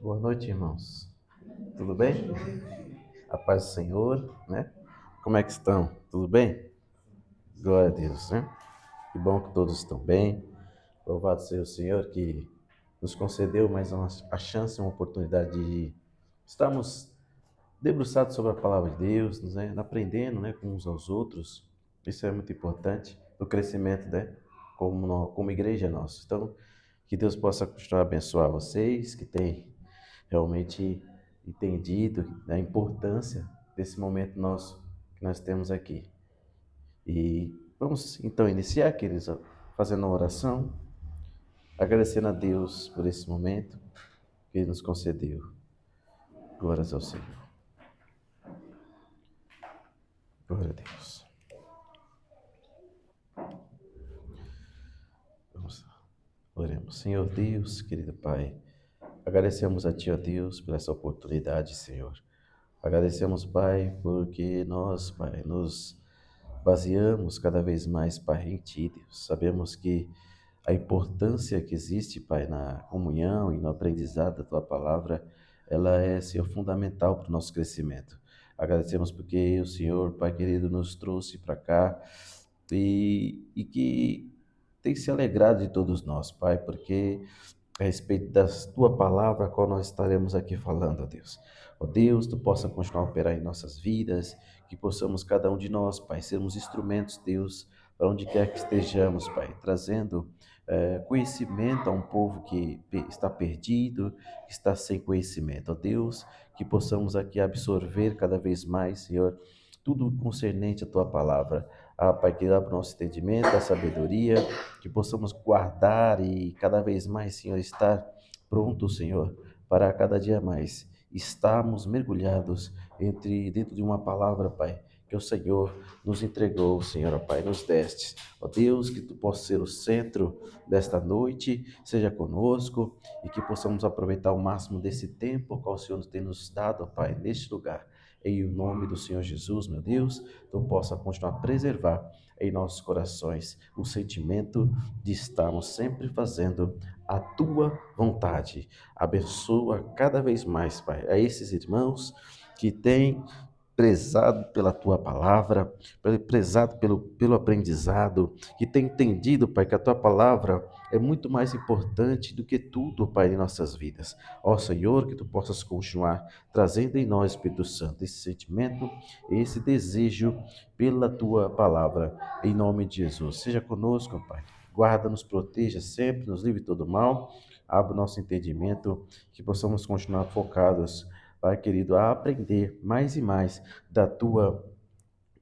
Boa noite, irmãos. Tudo bem? A paz do Senhor, né? Como é que estão? Tudo bem? Glória a Deus, né? Que bom que todos estão bem. Louvado seja o Senhor que nos concedeu mais a chance, uma oportunidade de estarmos debruçados sobre a palavra de Deus, né? Aprendendo, né, com uns aos outros. Isso é muito importante no crescimento, né? Como igreja nossa. Então, que Deus possa continuar a abençoar vocês, que têm realmente entendido a importância desse momento nosso que nós temos aqui. E vamos então iniciar, queridos, fazendo uma oração, agradecendo a Deus por esse momento que Ele nos concedeu. Glórias ao Senhor. Glória a Deus. Vamos lá. Oremos. Senhor Deus, querido Pai, agradecemos a Ti, ó Deus, por essa oportunidade, Senhor. Agradecemos, Pai, porque nós, Pai, nos baseamos cada vez mais, Pai, em Ti, Deus. Sabemos que a importância que existe, Pai, na comunhão e no aprendizado da Tua palavra, ela é, Senhor, fundamental para o nosso crescimento. Agradecemos porque o Senhor, Pai querido, nos trouxe para cá e que tem se alegrado de todos nós, Pai, porque a respeito da tua palavra, a qual nós estaremos aqui falando, ó Deus. Ó Deus, tu possa continuar a operar em nossas vidas, que possamos cada um de nós, Pai, sermos instrumentos, Deus, para onde quer que estejamos, Pai, trazendo conhecimento a um povo que está perdido, que está sem conhecimento. Ó Deus, que possamos aqui absorver cada vez mais, Senhor, tudo concernente à tua palavra. Ah, Pai, que abra o nosso entendimento, a sabedoria, que possamos guardar e cada vez mais, Senhor, estar pronto, Senhor, para cada dia mais estarmos mergulhados dentro de uma palavra, Pai, que o Senhor nos entregou, Senhor, ó Pai, nos deste. Ó Deus, que tu possa ser o centro desta noite, seja conosco e que possamos aproveitar o máximo desse tempo qual o Senhor tem nos dado, ó Pai, neste lugar. Em o nome do Senhor Jesus, meu Deus, tu possa continuar a preservar em nossos corações o sentimento de estarmos sempre fazendo a tua vontade. Abençoa cada vez mais, Pai, a esses irmãos que têm prezado pela tua palavra, prezado pelo aprendizado, que tem entendido, Pai, que a tua palavra é muito mais importante do que tudo, Pai, em nossas vidas. Ó Senhor, que tu possas continuar trazendo em nós, Espírito Santo, esse sentimento, esse desejo pela tua palavra, em nome de Jesus. Seja conosco, Pai. Guarda-nos, proteja sempre, nos livre de todo mal, abra o nosso entendimento, que possamos continuar focados, Pai querido, a aprender mais e mais da tua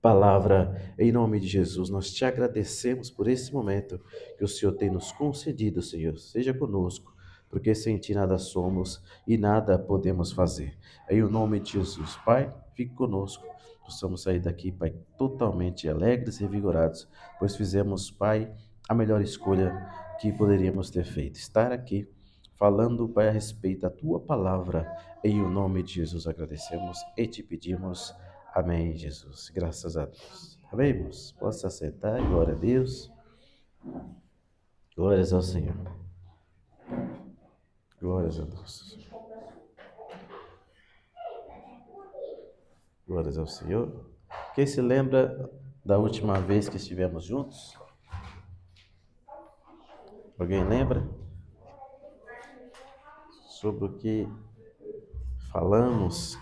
palavra, em nome de Jesus. Nós te agradecemos por esse momento que o Senhor tem nos concedido, Senhor. Seja conosco, porque sem ti nada somos e nada podemos fazer. Em o nome de Jesus, Pai, fique conosco. Possamos sair daqui, Pai, totalmente alegres e revigorados, pois fizemos, Pai, a melhor escolha que poderíamos ter feito. Estar aqui falando, Pai, a respeito da tua palavra. Em o nome de Jesus agradecemos e te pedimos. Amém, Jesus. Graças a Deus. Amém, irmãos? Posso se assentar? Glória a Deus. Glórias ao Senhor. Glórias a Deus. Glórias ao Senhor. Quem se lembra da última vez que estivemos juntos? Alguém lembra? Sobre o que falamos?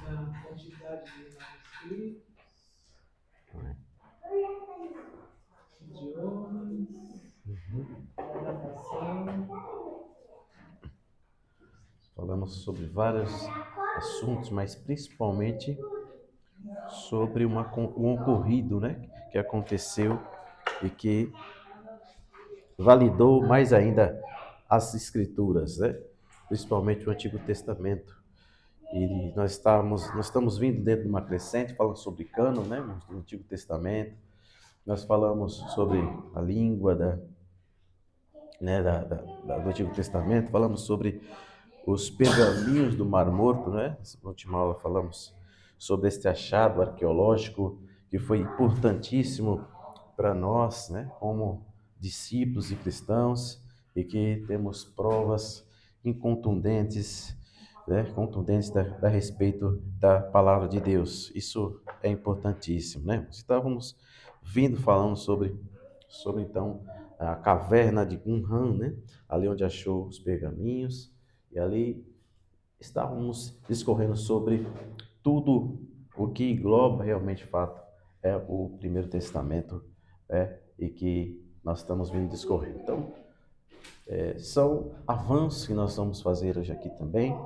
Falamos sobre vários assuntos, mas principalmente sobre um ocorrido, né, que aconteceu e que validou mais ainda as escrituras, né? Principalmente o Antigo Testamento. E nós estamos vindo dentro de uma crescente, falando sobre cânon, né, do Antigo Testamento. Nós falamos sobre a língua né, do Antigo Testamento, falamos sobre os pergaminhos do Mar Morto, né? Na última aula falamos sobre este achado arqueológico que foi importantíssimo para nós, né, como discípulos e cristãos, e que temos provas incontundentes né, contundentes a respeito da palavra de Deus. Isso é importantíssimo, né? Estávamos vindo falando sobre então a caverna de Qumran, né? Ali onde achou os pergaminhos, e ali estávamos discorrendo sobre tudo o que engloba realmente fato é o Primeiro Testamento, e que nós estamos vindo discorrer. Então, são avanços que nós vamos fazer hoje aqui também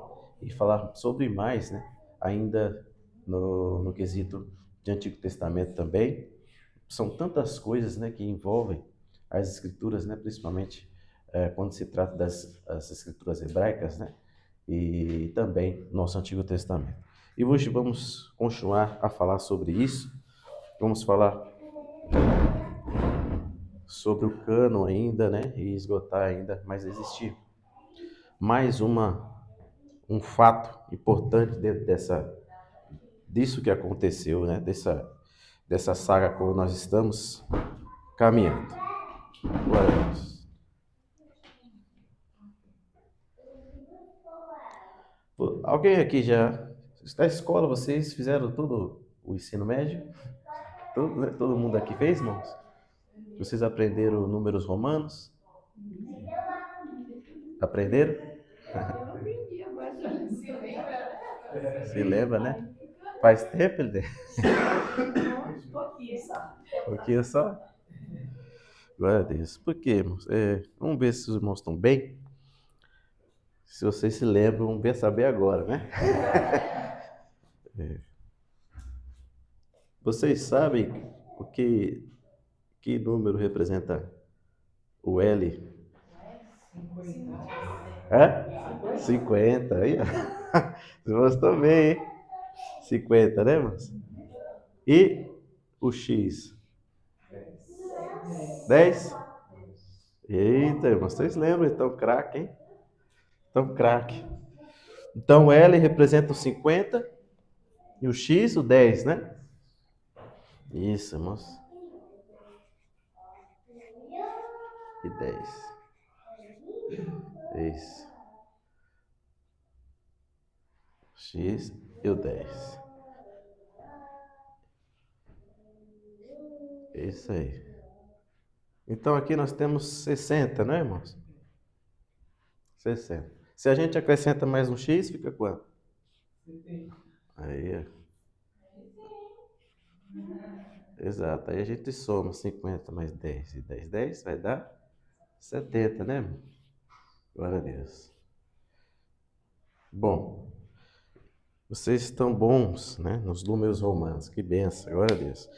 e falar sobre mais, né? Ainda no quesito de Antigo Testamento também. São tantas coisas, né, que envolvem as Escrituras, né? Principalmente quando se trata das Escrituras hebraicas, né? E também nosso Antigo Testamento. E hoje vamos continuar a falar sobre isso. Vamos falar sobre o cano ainda, né? E esgotar ainda, mas existe mais um fato importante dentro disso que aconteceu, né? Dessa saga como nós estamos caminhando. Glória a Deus. Alguém aqui já está na escola? Vocês fizeram todo o ensino médio? Todo, né? Todo mundo aqui fez, irmãos? Vocês aprenderam números romanos? Aprenderam? Eu aprendi agora. Se lembra, né? Se lembra, né? Faz tempo, ele Um pouquinho só. um pouquinho só. Glória a Deus. Por quê, irmãos? Vamos ver se os irmãos estão bem. Se vocês se lembram, vamos ver saber agora, né? Vocês sabem que número representa o L? 50. Hã? 50. Aí, ó. Os irmãos estão bem, hein? 50, né, irmãos? E o X? 10? Eita, irmãos, vocês lembram? Então, craque, hein? Então, craque. Então, o L representa o 50 e o X o 10, né? Isso, irmãos. E 10. Isso. X e o 10. Isso aí. Então aqui nós temos 60, né, irmãos? 60. Se a gente acrescenta mais um X, fica quanto? 70. Aí, exato. Aí a gente soma 50 mais 10 e 10, 10 vai dar 70, né, irmão? Glória a Deus. Bom, vocês estão bons, né, nos números romanos. Que benção, glória a Deus.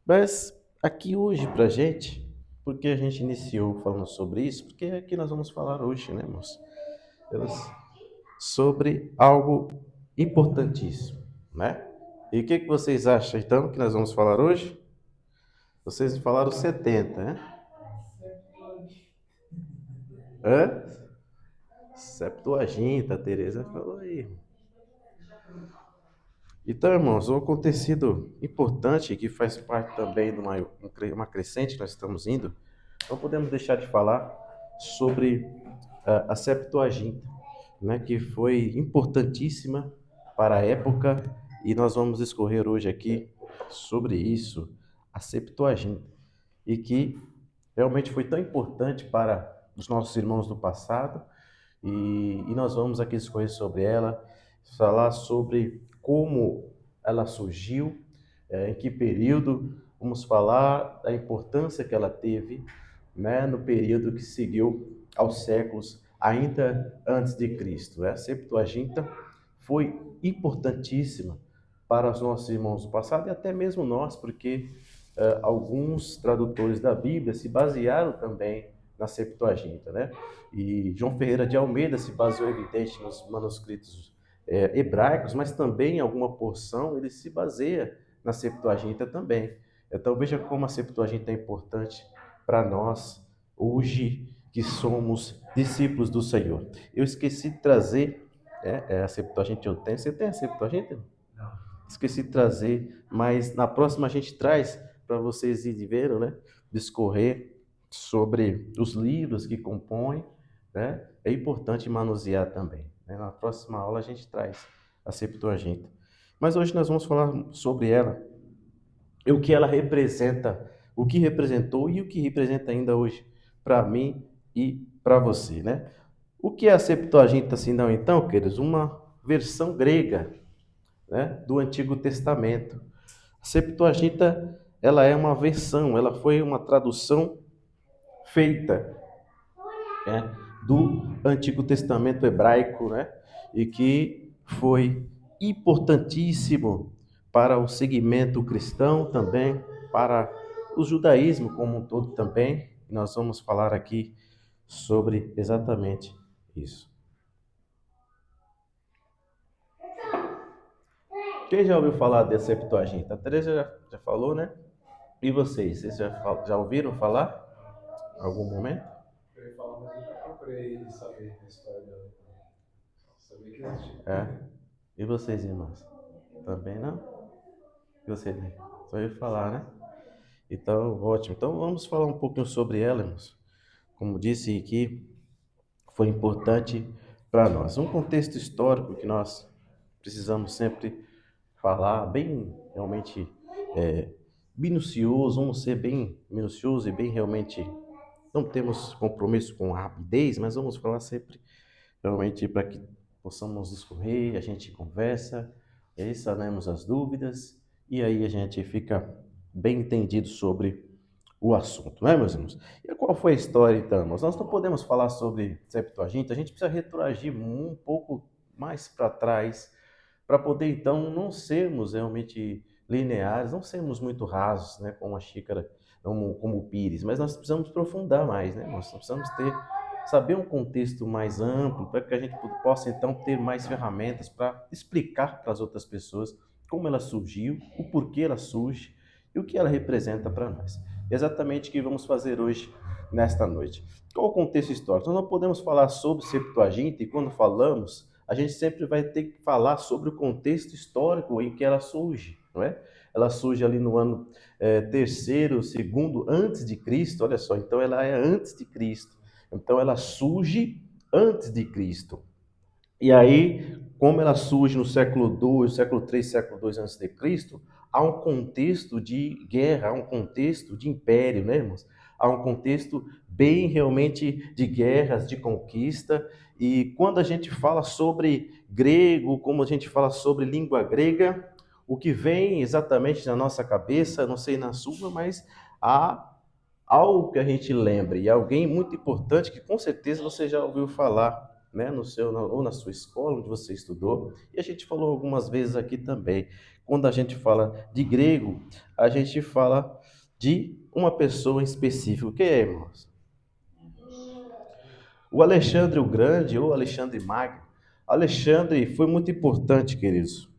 Mas aqui hoje pra gente, porque a gente iniciou falando sobre isso, porque aqui nós vamos falar hoje, né, irmãos? Sobre algo importantíssimo, né? E o que vocês acham, então, que nós vamos falar hoje? Vocês falaram 70, né? Hã? Septuaginta, a Tereza falou aí. Então, irmãos, um acontecido importante que faz parte também de uma crescente que nós estamos indo, não podemos deixar de falar sobre a Septuaginta, né, que foi importantíssima para a época, e nós vamos discorrer hoje aqui sobre isso, a Septuaginta, e que realmente foi tão importante para os nossos irmãos do passado, e nós vamos aqui discorrer sobre ela, falar sobre como ela surgiu, em que período, vamos falar da importância que ela teve, né, no período que seguiu aos séculos ainda antes de Cristo. A Septuaginta foi importantíssima para os nossos irmãos do passado e até mesmo nós, porque alguns tradutores da Bíblia se basearam também na Septuaginta, né? E João Ferreira de Almeida se baseou, evidente, nos manuscritos hebraicos, mas também em alguma porção ele se baseia na Septuaginta também. Então veja como a Septuaginta é importante para nós hoje que somos discípulos do Senhor. Eu esqueci de trazer a Septuaginta eu tenho. Você tem a Septuaginta? Não. Esqueci de trazer, mas na próxima a gente traz para vocês irem vendo, né? Discorrer sobre os livros que compõem, né? É importante manusear também. né? Na próxima aula a gente traz a Septuaginta. Mas hoje nós vamos falar sobre ela, e o que ela representa, o que representou e o que representa ainda hoje para mim e para você, né? O que é a Septuaginta, assim, não, então, queridos? Uma versão grega, né, do Antigo Testamento. A Septuaginta, ela é uma versão, ela foi uma tradução feita, né, do Antigo Testamento hebraico, né, e que foi importantíssimo para o segmento cristão também, para o judaísmo como um todo também. Nós vamos falar aqui sobre exatamente isso. Quem já ouviu falar da Septuaginta? A Teresa já falou, né? E vocês? Vocês já ouviram falar? Em algum momento? Eu ia falar, mas eu nunca procurei saber a história dela. Sabia que existia. É. E vocês, irmãs? Também não? E você, né? Só ouviu falar, né? Então, ótimo. Então, vamos falar um pouquinho sobre ela, irmãos. Como disse aqui, foi importante para nós. Um contexto histórico que nós precisamos sempre falar, bem realmente é, minucioso, vamos ser bem minucioso e bem realmente. Não temos compromisso com a rapidez, mas vamos falar sempre realmente para que possamos discorrer, a gente conversa, e aí sanamos as dúvidas e aí a gente fica bem entendido sobre o assunto, não é, meus irmãos? E qual foi a história, então, irmãos? Nós não podemos falar sobre Septuaginta, a gente precisa retroagir um pouco mais para trás, para poder, então, não sermos realmente lineares, não sermos muito rasos, né, como a xícara, como o pires, mas nós precisamos aprofundar mais, né? Nós precisamos saber um contexto mais amplo, para que a gente possa, então, ter mais ferramentas para explicar para as outras pessoas como ela surgiu, o porquê ela surge e o que ela representa para nós. Exatamente o que vamos fazer hoje, nesta noite. Qual o contexto histórico? Nós não podemos falar sobre Septuaginta e quando falamos, a gente sempre vai ter que falar sobre o contexto histórico em que ela surge, não é? Ela surge ali no ano terceiro, segundo, antes de Cristo, olha só, então ela é antes de Cristo. Então ela surge antes de Cristo. E aí, como ela surge no século II, século III, século II antes de Cristo, há um contexto de guerra, há um contexto de império, né, irmãos? Há um contexto bem realmente de guerras, de conquista. E quando a gente fala sobre grego, como a gente fala sobre língua grega, o que vem exatamente na nossa cabeça, não sei na sua, mas há algo que a gente lembre, e alguém muito importante que com certeza você já ouviu falar, né, ou na sua escola onde você estudou, e a gente falou algumas vezes aqui também. Quando a gente fala de grego, a gente fala de uma pessoa em específico. Quem é, irmãos? O Alexandre o Grande ou Alexandre Magno. Alexandre foi muito importante, queridos,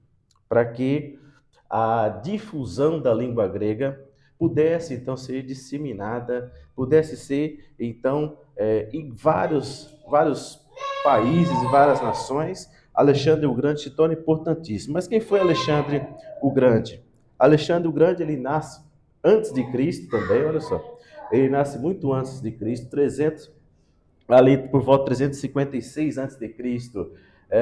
para que a difusão da língua grega pudesse então ser disseminada, pudesse ser então em vários países e várias nações. Alexandre o Grande se torna importantíssimo. Mas quem foi Alexandre o Grande? Alexandre o Grande, ele nasce antes de Cristo também, olha só. Ele nasce muito antes de Cristo, 300 ali por volta de 356 a.C.,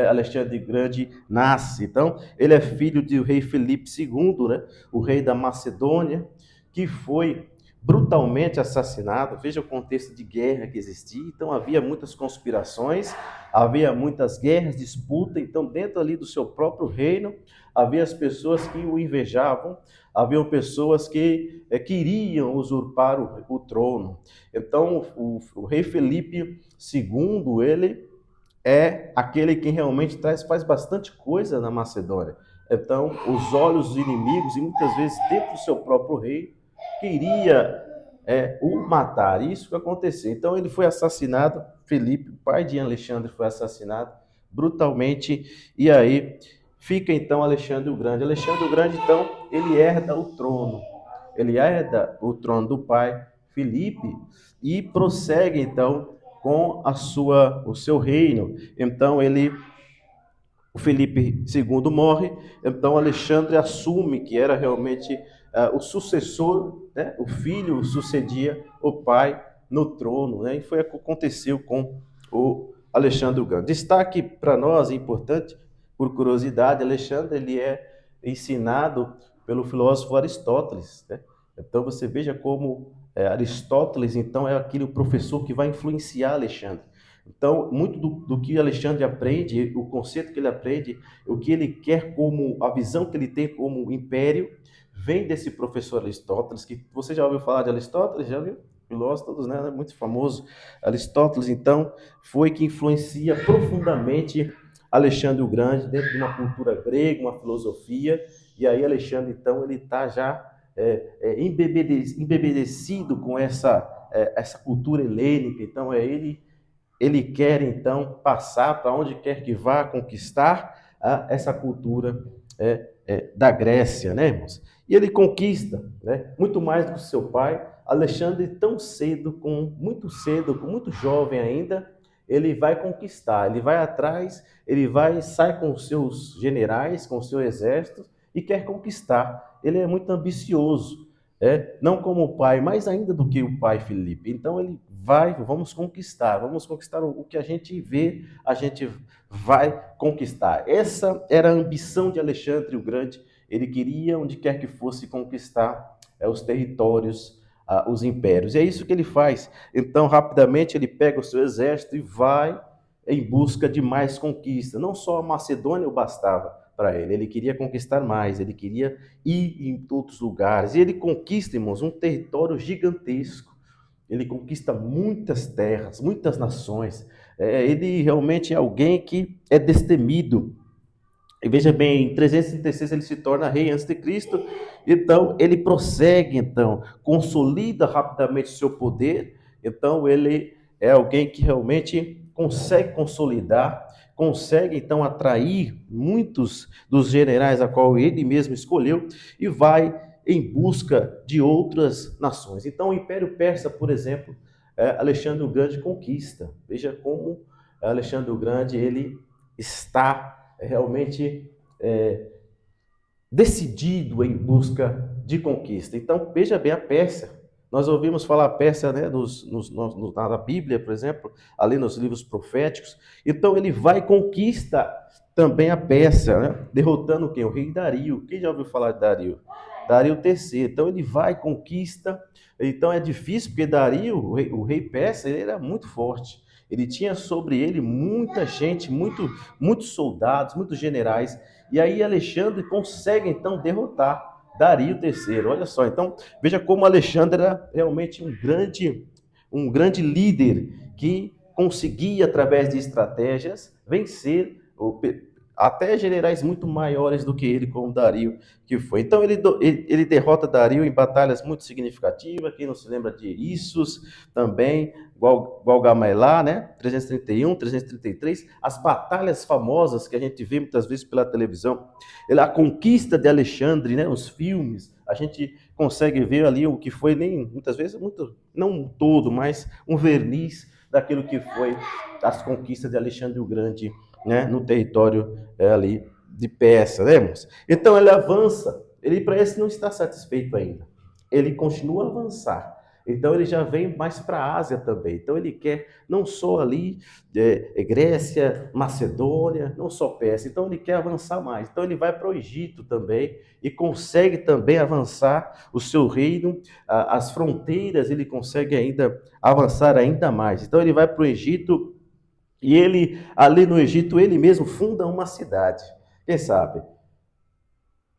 Alexandre Grande nasce. Então, ele é filho do rei Filipe II, né? O rei da Macedônia, que foi brutalmente assassinado. Veja o contexto de guerra que existia. Então, havia muitas conspirações, havia muitas guerras, disputa. Então, dentro ali do seu próprio reino, havia as pessoas que o invejavam, haviam pessoas que queriam usurpar o trono. Então, o rei Felipe II, ele é aquele que realmente faz bastante coisa na Macedônia. Então, os olhos dos inimigos, e muitas vezes dentro do seu próprio rei, queria o matar. Isso que aconteceu. Então, ele foi assassinado, Felipe, o pai de Alexandre, foi assassinado brutalmente, e aí fica então Alexandre o Grande. Alexandre o Grande, então, ele herda o trono. Ele herda o trono do pai, Filipe, e prossegue então com o seu reino. Então o Filipe II morre, então Alexandre assume que era realmente o sucessor, né? O filho sucedia o pai no trono, né? E foi o que aconteceu com o Alexandre o Grande. Destaque para nós, importante, por curiosidade, Alexandre ele é ensinado pelo filósofo Aristóteles, né? Então você veja como Aristóteles então é aquele professor que vai influenciar Alexandre. Então, muito do que Alexandre aprende, o conceito que ele aprende, o que ele quer como, a visão que ele tem como império, vem desse professor Aristóteles, que você já ouviu falar de Aristóteles? Já viu? Filósofo, todos, né? Muito famoso. Aristóteles, então, foi que influencia profundamente Alexandre o Grande dentro de uma cultura grega, uma filosofia, e aí Alexandre, então, ele está já embebedecido com essa cultura helênica, então ele quer então passar para onde quer que vá conquistar essa cultura da Grécia, né, irmãos? E ele conquista, né, muito mais do que seu pai. Alexandre, tão cedo, muito jovem ainda, ele vai conquistar, ele vai atrás, sai com os seus generais, com o seu exército e quer conquistar. Ele é muito ambicioso, não como o pai, mais ainda do que o pai Filipe. Então ele vamos conquistar o que a gente vê, a gente vai conquistar. Essa era a ambição de Alexandre o Grande. Ele queria, onde quer que fosse, conquistar os territórios, os impérios. E é isso que ele faz. Então, rapidamente, ele pega o seu exército e vai em busca de mais conquista. Não só a Macedônia o bastava para ele, ele queria conquistar mais, ele queria ir em outros lugares. E ele conquista, irmãos, um território gigantesco. Ele conquista muitas terras, muitas nações. Ele realmente é alguém que é destemido. E veja bem, em 336 ele se torna rei antes de Cristo. Então ele prossegue, então consolida rapidamente seu poder. Então ele é alguém que realmente consegue consolidar, consegue então atrair muitos dos generais a qual ele mesmo escolheu e vai em busca de outras nações. Então o Império Persa, por exemplo, Alexandre o Grande conquista. Veja como Alexandre o Grande ele está realmente decidido em busca de conquista. Então, veja bem a Pérsia. Nós ouvimos falar Pérsia, né, na Bíblia, por exemplo, ali nos livros proféticos. Então, ele vai e conquista também a Pérsia, né, derrotando quem? O rei Dario. Quem já ouviu falar de Dario? Dario III. Então, ele vai e conquista. Então, é difícil, porque Dario, o rei persa, ele era muito forte. Ele tinha sobre ele muita gente, muitos soldados, muitos generais. E aí Alexandre consegue então derrotar Dario III. Olha só, então veja como Alexandre era realmente um grande líder que conseguia através de estratégias vencer até generais muito maiores do que ele, como Dario que foi. Então ele derrota Dario em batalhas muito significativas. Quem não se lembra de Issus também, Gaugamela, né? 331, 333, as batalhas famosas que a gente vê muitas vezes pela televisão, a conquista de Alexandre, né? Os filmes, a gente consegue ver ali o que foi, nem muitas vezes, não um todo, mas um verniz daquilo que foi as conquistas de Alexandre o Grande, né? No território ali de Pérsia, né, irmãos? Então ele avança, ele para esse não está satisfeito ainda, ele continua a avançar. Então ele já vem mais para a Ásia também. Então ele quer não só ali Grécia, Macedônia, não só Pérsia. Então ele quer avançar mais. Então ele vai para o Egito também e consegue também avançar o seu reino, as fronteiras ele consegue ainda avançar ainda mais. Então ele vai para o Egito e ele ali no Egito ele mesmo funda uma cidade. Quem sabe?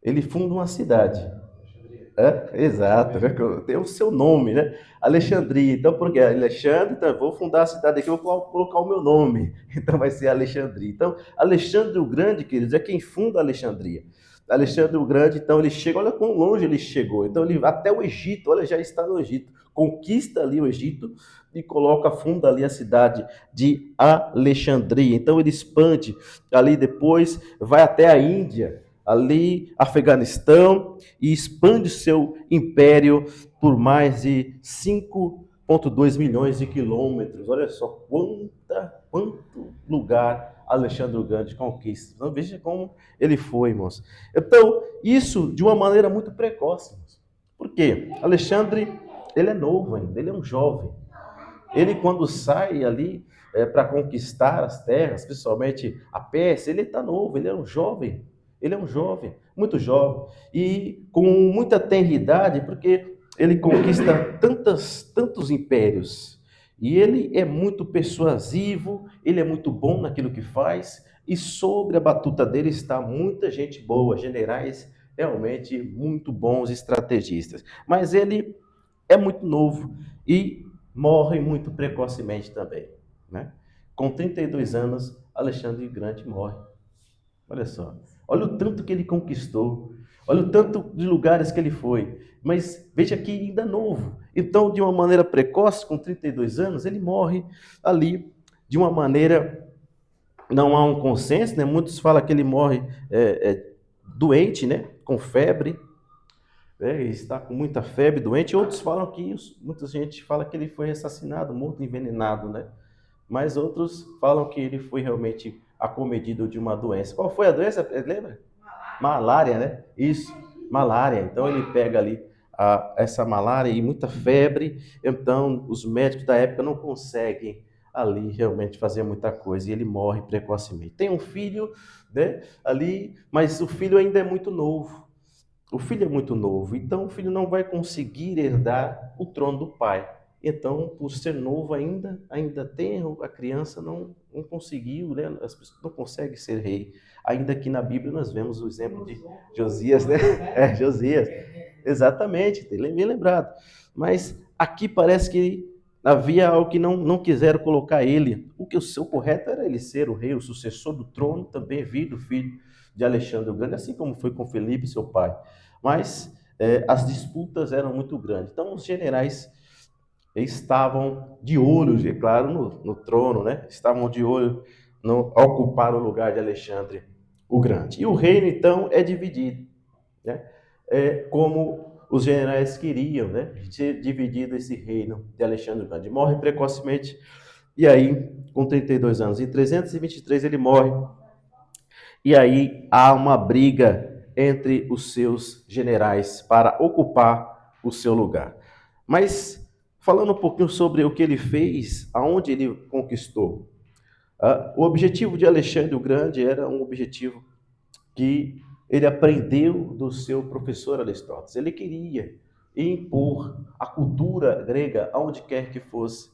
Ele funda uma cidade. Exato, né? Tem o seu nome, né? Alexandria. Então, por quê? Alexandre, então, vou fundar a cidade aqui, vou colocar o meu nome. Então, vai ser Alexandria. Então, Alexandre o Grande, queridos, é quem funda Alexandria. Alexandre o Grande, então, ele chega, olha quão longe ele chegou. Então, ele até o Egito, olha, já está no Egito. Conquista ali o Egito e funda ali a cidade de Alexandria. Então, ele expande ali depois, vai até a Índia, ali Afeganistão, e expande seu império por mais de 5,2 milhões de quilômetros. Olha só quanto lugar Alexandre o Grande conquista. Então veja como ele foi, irmãos. Então, isso de uma maneira muito precoce. Irmãos. Por quê? Alexandre, ele é novo ainda, ele é um jovem. Ele, quando sai ali para conquistar as terras, principalmente a Pérsia, ele está novo, ele é um jovem, muito jovem, e com muita tenridade, porque ele conquista tantos impérios, e ele é muito persuasivo, ele é muito bom naquilo que faz, e sobre a batuta dele está muita gente boa, generais realmente muito bons estrategistas. Mas ele é muito novo e morre muito precocemente também, né? Com 32 anos, Alexandre o Grande morre. Olha só. Olha o tanto que ele conquistou. Olha o tanto de lugares que ele foi. Mas veja que ainda novo. Então, de uma maneira precoce, com 32 anos, ele morre ali de uma maneira. Não há um consenso, né? Muitos falam que ele morre doente, né? Com febre, está com muita febre, doente. Outros falam que muita gente fala que ele foi assassinado, morto, envenenado, né? Mas outros falam que ele foi realmente acometido de uma doença. Qual foi a doença? Lembra? Malária, né? Isso, malária. Então ele pega ali essa malária e muita febre. Então os médicos da época não conseguem ali realmente fazer muita coisa e ele morre precocemente. Tem um filho, né? Ali, mas o filho ainda é muito novo. O filho é muito novo, então o filho não vai conseguir herdar o trono do pai. Então, por ser novo ainda tem a criança não conseguiu, né? As pessoas não conseguem ser rei. Ainda que na Bíblia nós vemos o exemplo de Josias, né? Josias. Exatamente, bem lembrado. Mas aqui parece que havia algo que não quiseram colocar ele. O que o seu correto era ele ser o rei, o sucessor do trono, também vir do filho de Alexandre o Grande, assim como foi com Felipe, seu pai. Mas as disputas eram muito grandes. Então, os generais estavam de olho, é claro, no trono, né? Estavam de olho no ocupar o lugar de Alexandre o Grande. E o reino, então, é dividido, né? Como os generais queriam, né? Ser dividido esse reino de Alexandre o Grande. Morre precocemente, e aí, com 32 anos. Em 323 ele morre, e aí há uma briga entre os seus generais para ocupar o seu lugar. Mas falando um pouquinho sobre o que ele fez, aonde ele conquistou. O objetivo de Alexandre o Grande era um objetivo que ele aprendeu do seu professor Aristóteles. Ele queria impor a cultura grega aonde quer que fosse.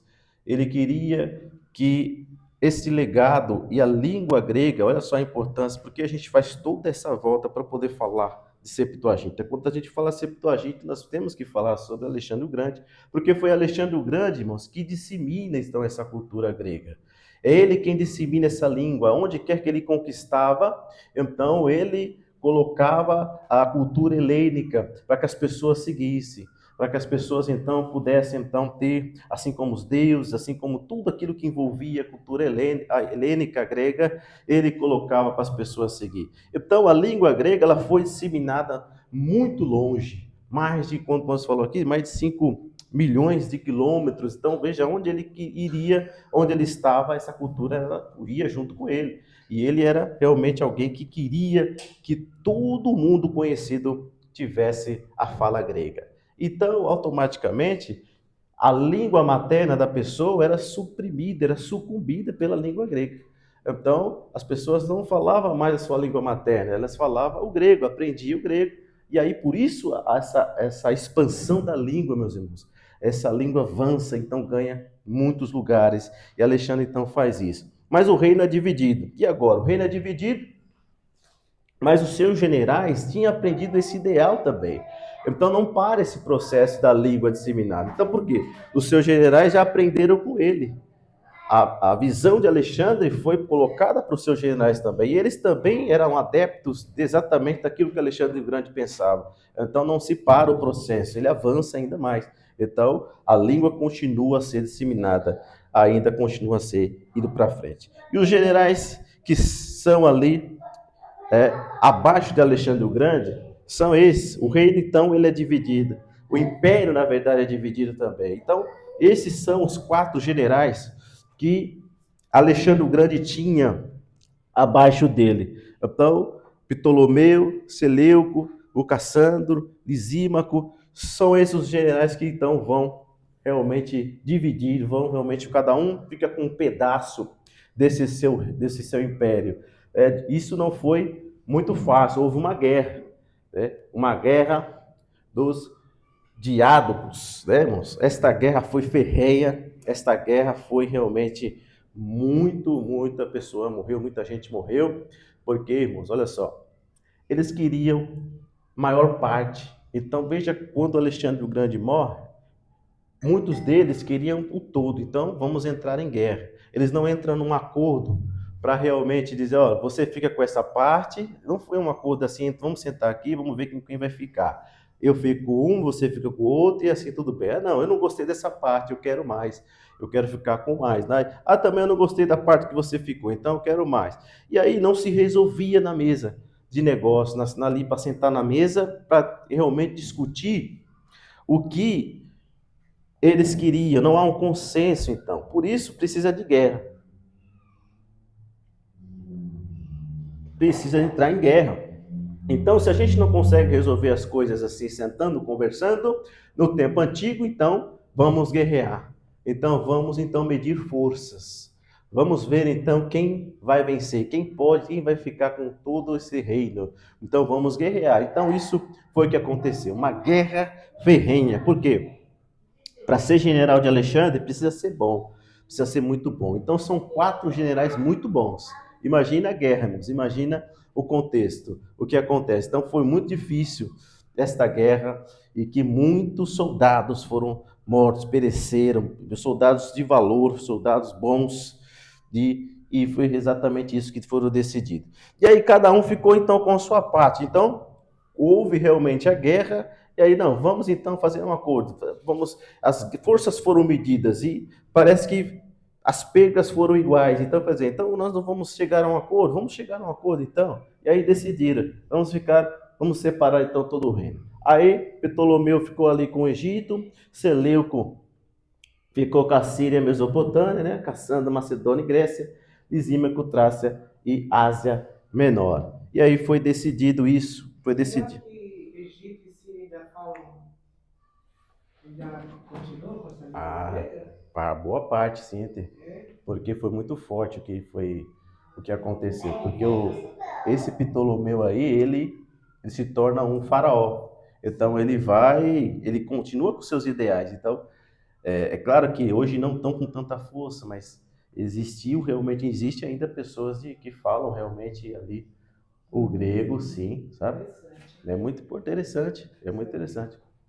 Ele queria que esse legado e a língua grega, olha só a importância, porque a gente faz toda essa volta para poder falar de Septuaginta. Quando a gente fala Septuaginta, nós temos que falar sobre Alexandre o Grande, porque foi Alexandre o Grande, irmãos, que dissemina então essa cultura grega. É ele quem dissemina essa língua, onde quer que ele conquistava, então ele colocava a cultura helênica para que as pessoas seguissem, para que as pessoas então pudessem então ter, assim como os deuses, assim como tudo aquilo que envolvia a cultura helênica grega, ele colocava para as pessoas seguir. Então a língua grega ela foi disseminada muito longe, mais de, quando você falou aqui, mais de 5 milhões de quilômetros. Então veja onde ele iria, onde ele estava, essa cultura ia junto com ele. E ele era realmente alguém que queria que todo mundo conhecido tivesse a fala grega. Então, automaticamente, a língua materna da pessoa era suprimida, era sucumbida pela língua grega. Então, as pessoas não falavam mais a sua língua materna, elas falavam o grego, aprendiam o grego. E aí, por isso, essa expansão da língua, meus irmãos. Essa língua avança, então ganha muitos lugares. E Alexandre, então, faz isso. Mas o reino é dividido. E agora? O reino é dividido, mas os seus generais tinham aprendido esse ideal também. Então não para esse processo da língua disseminada. Então por quê? Os seus generais já aprenderam com ele. A visão de Alexandre foi colocada para os seus generais também. E eles também eram adeptos exatamente daquilo que Alexandre o Grande pensava. Então não se para o processo, ele avança ainda mais. Então a língua continua a ser disseminada, ainda continua a ser ido para frente. E os generais que são ali abaixo de Alexandre o Grande, são esses. O reino, então, ele é dividido. O império, na verdade, é dividido também. Então, esses são os 4 generais que Alexandre o Grande tinha abaixo dele. Então, Ptolomeu, Seleuco, o Cassandro, Lisímaco, são esses os generais que então vão realmente dividir, vão realmente, cada um fica com um pedaço desse seu império. Isso não foi muito fácil, houve uma guerra, né? Uma guerra dos diádocos, né, irmãos? Esta guerra foi ferrenha, esta guerra foi realmente muita pessoa morreu, muita gente morreu, porque, irmãos, olha só, eles queriam maior parte. Então, veja, quando Alexandre o Grande morre, muitos deles queriam o todo, então vamos entrar em guerra. Eles não entram num acordo para realmente dizer, ó, você fica com essa parte, não foi um acordo assim, vamos sentar aqui, vamos ver quem vai ficar. Eu fico com um, você fica com o outro e assim tudo bem. Ah, não, eu não gostei dessa parte, eu quero mais. Eu quero ficar com mais, né? Ah, também eu não gostei da parte que você ficou, então eu quero mais. E aí não se resolvia na mesa de negócio, ali para sentar na mesa para realmente discutir o que eles queriam, não há um consenso, então. Por isso precisa de guerra. Precisa entrar em guerra. Então, se a gente não consegue resolver as coisas assim, sentando, conversando, no tempo antigo, então vamos guerrear. Então, vamos então medir forças. Vamos ver então quem vai vencer, quem pode, quem vai ficar com todo esse reino. Então, vamos guerrear. Então, isso foi o que aconteceu. Uma guerra ferrenha. Por quê? Para ser general de Alexandre, precisa ser bom, precisa ser muito bom. Então, são 4 generais muito bons. Imagina a guerra, irmãos, imagina o contexto, o que acontece. Então, foi muito difícil esta guerra e que muitos soldados foram mortos, pereceram, soldados de valor, soldados bons, e foi exatamente isso que foram decididos. E aí, cada um ficou então com a sua parte. Então, houve realmente a guerra. E aí, não, vamos então fazer um acordo. As forças foram medidas e parece que as perdas foram iguais. Então, quer dizer, então nós não vamos chegar a um acordo? Vamos chegar a um acordo então. E aí decidiram, vamos separar então todo o reino. Aí Ptolomeu ficou ali com o Egito, Seleuco ficou com a Síria e Mesopotâmia, né? Caçando Macedônia e Grécia, Lisímaco, Trácia e Ásia Menor. E aí foi decidido isso, foi decidido. Egito e Síria ainda falam, ainda continuam com essa língua Ah, grega? para boa parte, sim, porque foi muito forte o que aconteceu. Porque esse Ptolomeu aí, ele se torna um faraó. Então ele continua com seus ideais. Então é claro que hoje não estão com tanta força, mas realmente existe ainda pessoas que falam realmente ali o grego, sim, sabe? É muito interessante.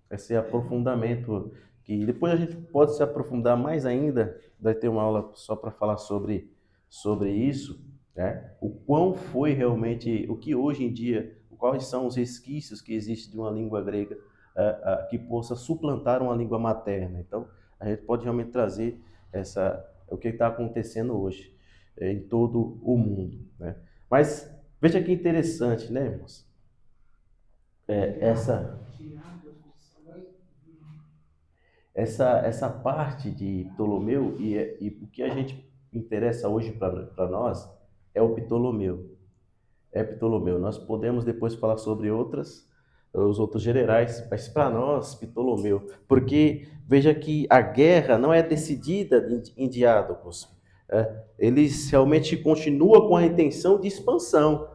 Esse aprofundamento, que depois a gente pode se aprofundar mais ainda, vai ter uma aula só para falar sobre isso, né? O quão foi realmente, o que hoje em dia, quais são os resquícios que existem de uma língua grega que possa suplantar uma língua materna. Então, a gente pode realmente trazer o que está acontecendo hoje em todo o mundo, né? Mas veja que interessante, né, irmãos? Essa essa parte de Ptolomeu e o que a gente interessa hoje para nós é o Ptolomeu. É Ptolomeu. Nós podemos depois falar sobre os outros generais, mas para nós, Ptolomeu, porque veja que a guerra não é decidida em diádocos. Eles realmente continuam com a intenção de expansão.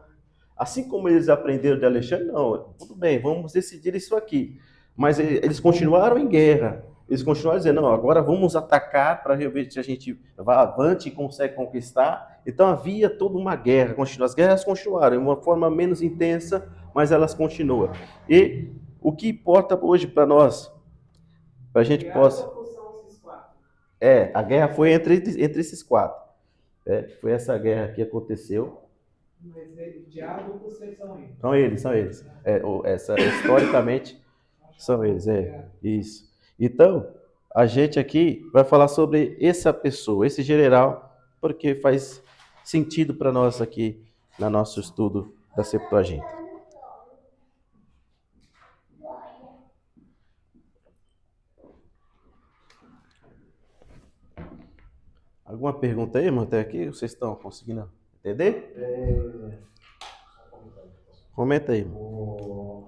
Assim como eles aprenderam de Alexandre, não, tudo bem, vamos decidir isso aqui. Mas eles continuaram em guerra. Eles continuaram dizendo, não, agora vamos atacar para ver se a gente vai avante e consegue conquistar. Então havia toda uma guerra. As guerras continuaram, de uma forma menos intensa, mas elas continuam. E o que importa hoje para nós, para a gente possa... a guerra foi entre esses 4. Foi essa guerra que aconteceu. Mas diálogos são eles. São eles. Historicamente, são eles, isso. Então, a gente aqui vai falar sobre essa pessoa, esse general, porque faz sentido para nós aqui no nosso estudo da Septuaginta. Alguma pergunta aí, irmão, até aqui? Vocês estão conseguindo entender? Comenta aí, irmão.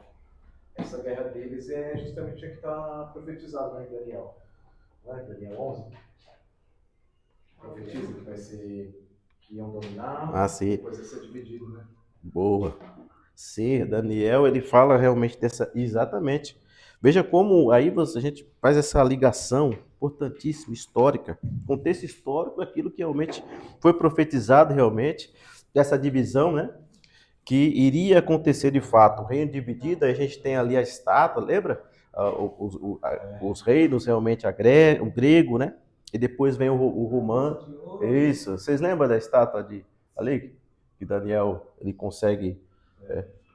Essa guerra deles é justamente a que está profetizada, né, em Daniel. não é? Daniel 11, profetiza que vai ser, que iam dominar, Ah, sim. depois vai ser dividido, né? Boa. Sim, Daniel, ele fala realmente dessa. Exatamente. Veja como aí a gente faz essa ligação importantíssima, histórica. Contexto histórico é aquilo que realmente foi profetizado, realmente, dessa divisão, né? Que iria acontecer de fato. O reino dividido, a gente tem ali a estátua, lembra? Os reinos, realmente, o grego, né? E depois vem o romano. Isso. Vocês lembram da estátua de ali? Que Daniel ele consegue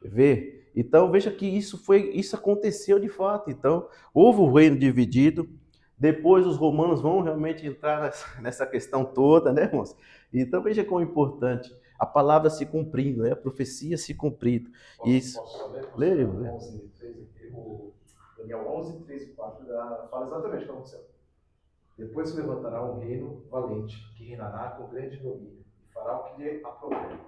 ver? Então veja que isso aconteceu de fato. Então houve o reino dividido. Depois os romanos vão realmente entrar nessa questão toda, né, irmãos? Então veja como é importante a palavra se cumprindo, né? A profecia se cumprindo. Isso. Posso só ler? Posso Lê, ler? lê. 11, 3, o Daniel 11, 3 e 4 fala exatamente o que aconteceu. Depois se levantará um reino valente, que reinará com grande domínio, e fará o que lhe aprouver.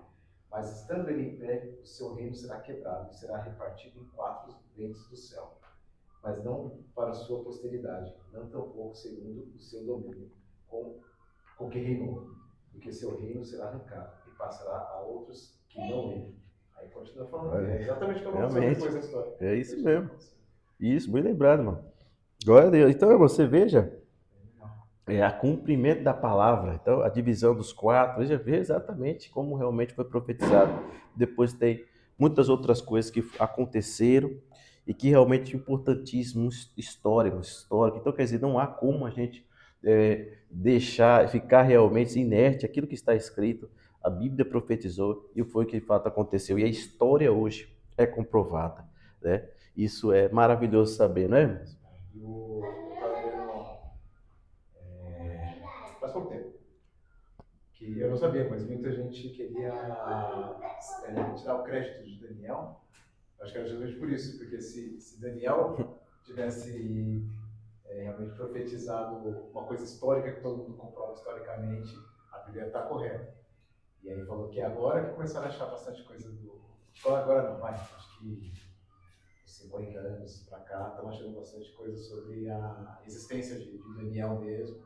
Mas estando ele em pé, o seu reino será quebrado, e será repartido em 4 ventos do céu. Mas não para a sua posteridade, não tampouco segundo o seu domínio, com que reinou, porque seu reino será arrancado, e passará a outros que não ele. Aí continua falando, é exatamente o que aconteceu Realmente. depois da história. É isso mesmo. Isso, bem lembrado, mano. Glória a Deus. Então, você veja, é a cumprimento da palavra. Então, a divisão dos quatro, veja, vê exatamente como realmente foi profetizado. Depois tem muitas outras coisas que aconteceram e que realmente importantíssimos, históricos. Então, quer dizer, não há como a gente deixar, ficar realmente inerte aquilo que está escrito. A Bíblia profetizou e foi o que de fato aconteceu. E a história hoje é comprovada, né? Isso é maravilhoso saber, não é, irmãos? Eu estava vendo faz pouco tempo, que eu não sabia, mas muita gente queria tirar o crédito de Daniel. Acho que era justamente por isso, porque se Daniel tivesse realmente profetizado uma coisa histórica que todo mundo comprova historicamente, a Bíblia está correta. E aí falou que agora que começaram a achar bastante coisa do... Agora não, mas acho que 50 anos para cá estão achando bastante coisa sobre a existência de Daniel mesmo.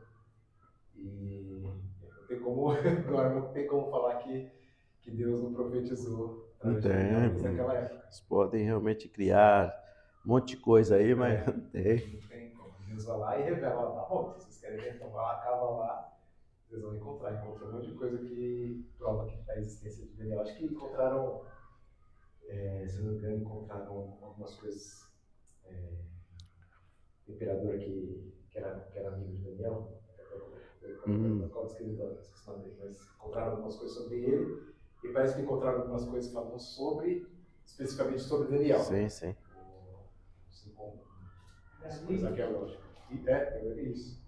E não tem como, agora não tem como falar que Deus não profetizou através de Daniel desde aquela época. Eles podem realmente criar um monte de coisa aí, mas não tem. Não tem como. Deus vai lá e revela, tá bom, se vocês querem ver, então vai lá, cava lá, vocês vão encontrar um monte de coisa que prova que a existência de Daniel. Acho que encontraram, se não me engano, encontraram algumas coisas, o imperador que era amigo de Daniel, qual escritor, esqueci o nome dele, mas encontraram algumas coisas sobre ele, e parece que encontraram algumas coisas falando especificamente sobre Daniel. Sim, sim. Coisa arqueológica. É isso.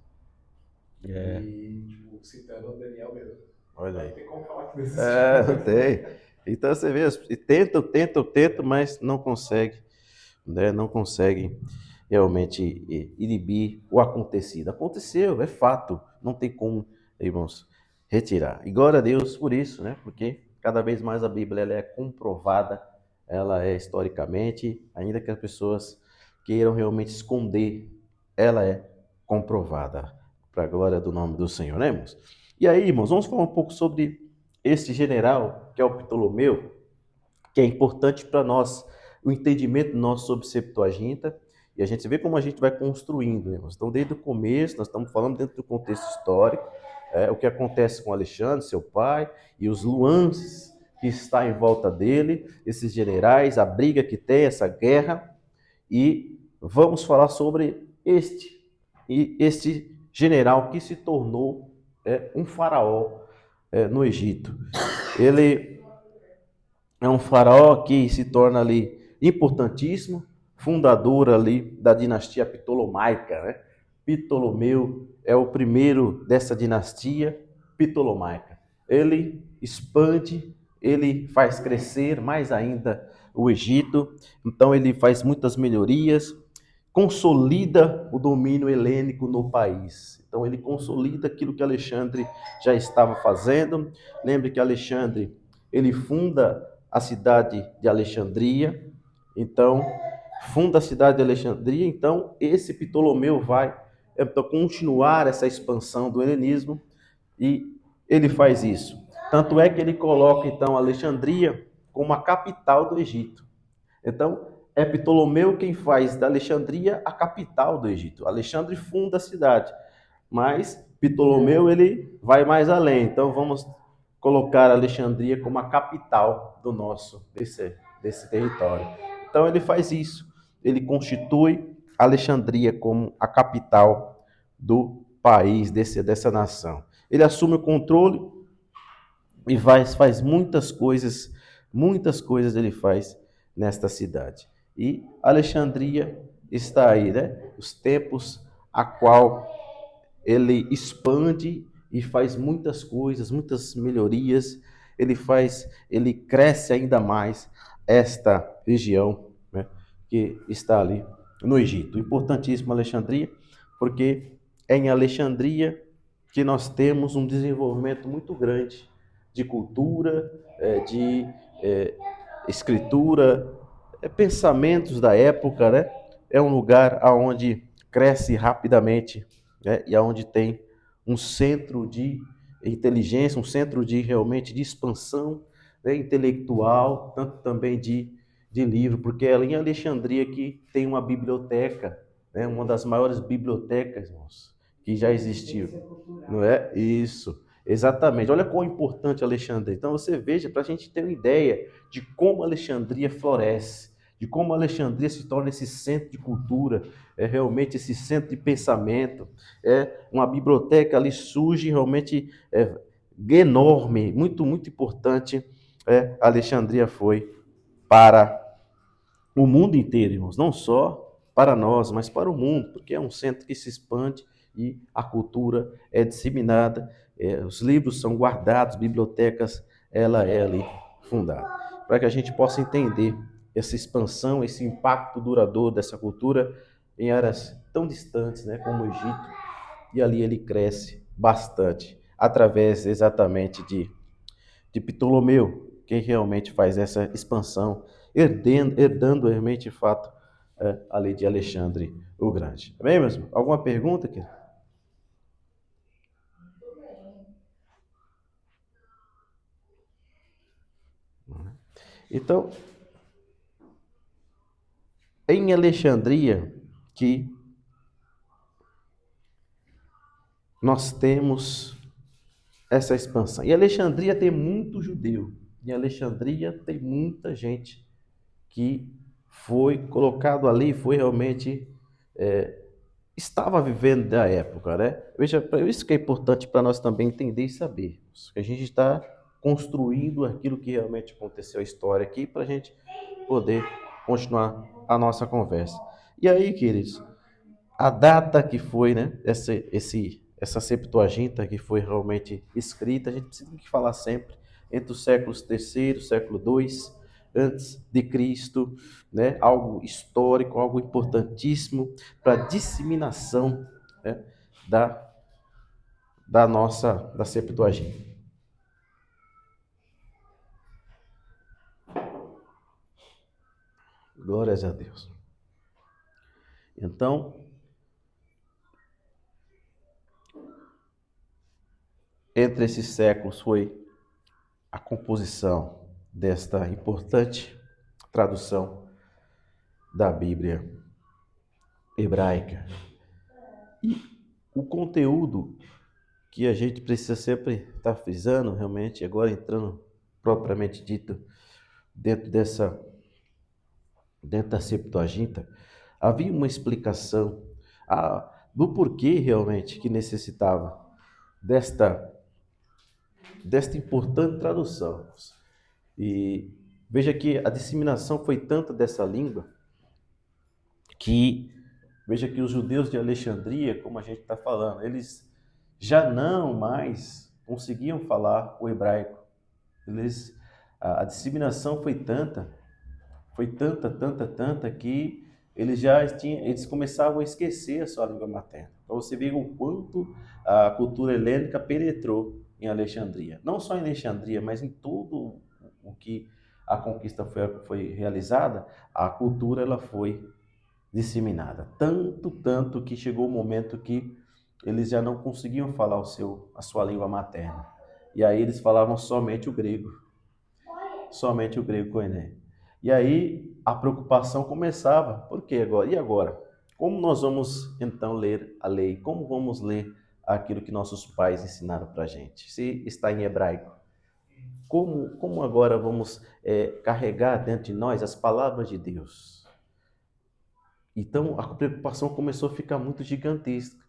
É. E, tipo, citando o Daniel mesmo. Olha aí. Não tem como falar que não existe. Não tem. Então você vê, tentam, mas não consegue, né? Não conseguem realmente inibir o acontecido. Aconteceu, é fato. Não tem como, irmãos, retirar. E glória a Deus por isso, né? Porque cada vez mais a Bíblia ela é comprovada, ela é historicamente, ainda que as pessoas queiram realmente esconder, ela é comprovada. Para a glória do nome do Senhor, né, irmãos? E aí, irmãos, vamos falar um pouco sobre este general, que é o Ptolomeu, que é importante para nós, o entendimento nosso sobre Septuaginta, e a gente vê como a gente vai construindo, irmãos. Então, desde o começo, nós estamos falando dentro do contexto histórico, o que acontece com Alexandre, seu pai, e os nuances que está em volta dele, esses generais, a briga que tem, essa guerra, e vamos falar sobre este general que se tornou um faraó no Egito. Ele é um faraó que se torna ali importantíssimo, fundador ali da dinastia ptolomaica, né? Ptolomeu é o primeiro dessa dinastia ptolomaica. Ele expande, ele faz crescer mais ainda o Egito, então ele faz muitas melhorias, consolida o domínio helênico no país. Então ele consolida aquilo que Alexandre já estava fazendo. Lembre que Alexandre, ele funda a cidade de Alexandria. Então, funda a cidade de Alexandria. Então, esse Ptolomeu vai então, continuar essa expansão do helenismo, e ele faz isso. Tanto é que ele coloca, então, Alexandria como a capital do Egito. Então, é Ptolomeu quem faz da Alexandria a capital do Egito. Alexandre funda a cidade, mas Ptolomeu ele vai mais além. Então, vamos colocar Alexandria como a capital do desse território. Então, ele faz isso. Ele constitui Alexandria como a capital do país, dessa nação. Ele assume o controle e faz muitas coisas ele faz nesta cidade. E Alexandria está aí, né? Os tempos a qual ele expande e faz muitas coisas, muitas melhorias, ele cresce ainda mais esta região, né, que está ali no Egito. Importantíssimo Alexandria, porque é em Alexandria que nós temos um desenvolvimento muito grande de cultura, de escritura, pensamentos da época, né? É um lugar onde cresce rapidamente, né? E aonde tem um centro de inteligência, um centro de realmente de expansão, né? Intelectual, tanto também de livro, porque é em Alexandria que tem uma biblioteca, né? Uma das maiores bibliotecas, irmãos, que já existiu, não é? Isso, exatamente. Olha quão importante Alexandria. Então você veja, para a gente ter uma ideia de como Alexandria floresce, de como Alexandria se torna esse centro de cultura, é realmente esse centro de pensamento, é uma biblioteca ali surge realmente enorme, muito, muito importante. Alexandria foi para o mundo inteiro, irmãos, não só para nós, mas para o mundo, porque é um centro que se expande e a cultura é disseminada, os livros são guardados, bibliotecas, ela é ali fundada, para que a gente possa entender essa expansão, esse impacto duradouro dessa cultura em áreas tão distantes, né, como o Egito, e ali ele cresce bastante, através exatamente de Ptolomeu, que realmente faz essa expansão, herdando realmente, de fato, a lei de Alexandre o Grande. Bem, meus irmãos? Alguma pergunta, querido? Então, em Alexandria, que nós temos essa expansão. E Alexandria tem muito judeu. Em Alexandria tem muita gente que foi colocado ali, foi realmente estava vivendo da época, né? Veja, isso que é importante para nós também entender e saber, que a gente está construindo aquilo que realmente aconteceu, a história aqui, para a gente poder continuar a nossa conversa. E aí, queridos, a data que foi, né, essa Septuaginta que foi realmente escrita, a gente precisa falar sempre entre os séculos terceiro, século II antes de Cristo, né, algo histórico, algo importantíssimo para a disseminação, né, da Septuaginta. Glórias a Deus. Então, entre esses séculos foi a composição desta importante tradução da Bíblia hebraica. E o conteúdo que a gente precisa sempre estar frisando, realmente, agora entrando propriamente dito dentro da Septuaginta, havia uma explicação do porquê realmente que necessitava desta importante tradução. E veja que a disseminação foi tanta dessa língua que, veja que os judeus de Alexandria, como a gente está falando, eles já não mais conseguiam falar o hebraico. A disseminação foi tanta, tanta, que eles começavam a esquecer a sua língua materna. Para você ver o quanto a cultura helênica penetrou em Alexandria. Não só em Alexandria, mas em todo o que a conquista foi realizada, a cultura ela foi disseminada. Tanto que chegou o momento que eles já não conseguiam falar a sua língua materna. E aí eles falavam somente o grego koiné. E aí a preocupação começava. Por quê agora? E agora? Como nós vamos então ler a lei? Como vamos ler aquilo que nossos pais ensinaram para a gente? Se está em hebraico, como agora vamos carregar dentro de nós as palavras de Deus? Então a preocupação começou a ficar muito gigantesca.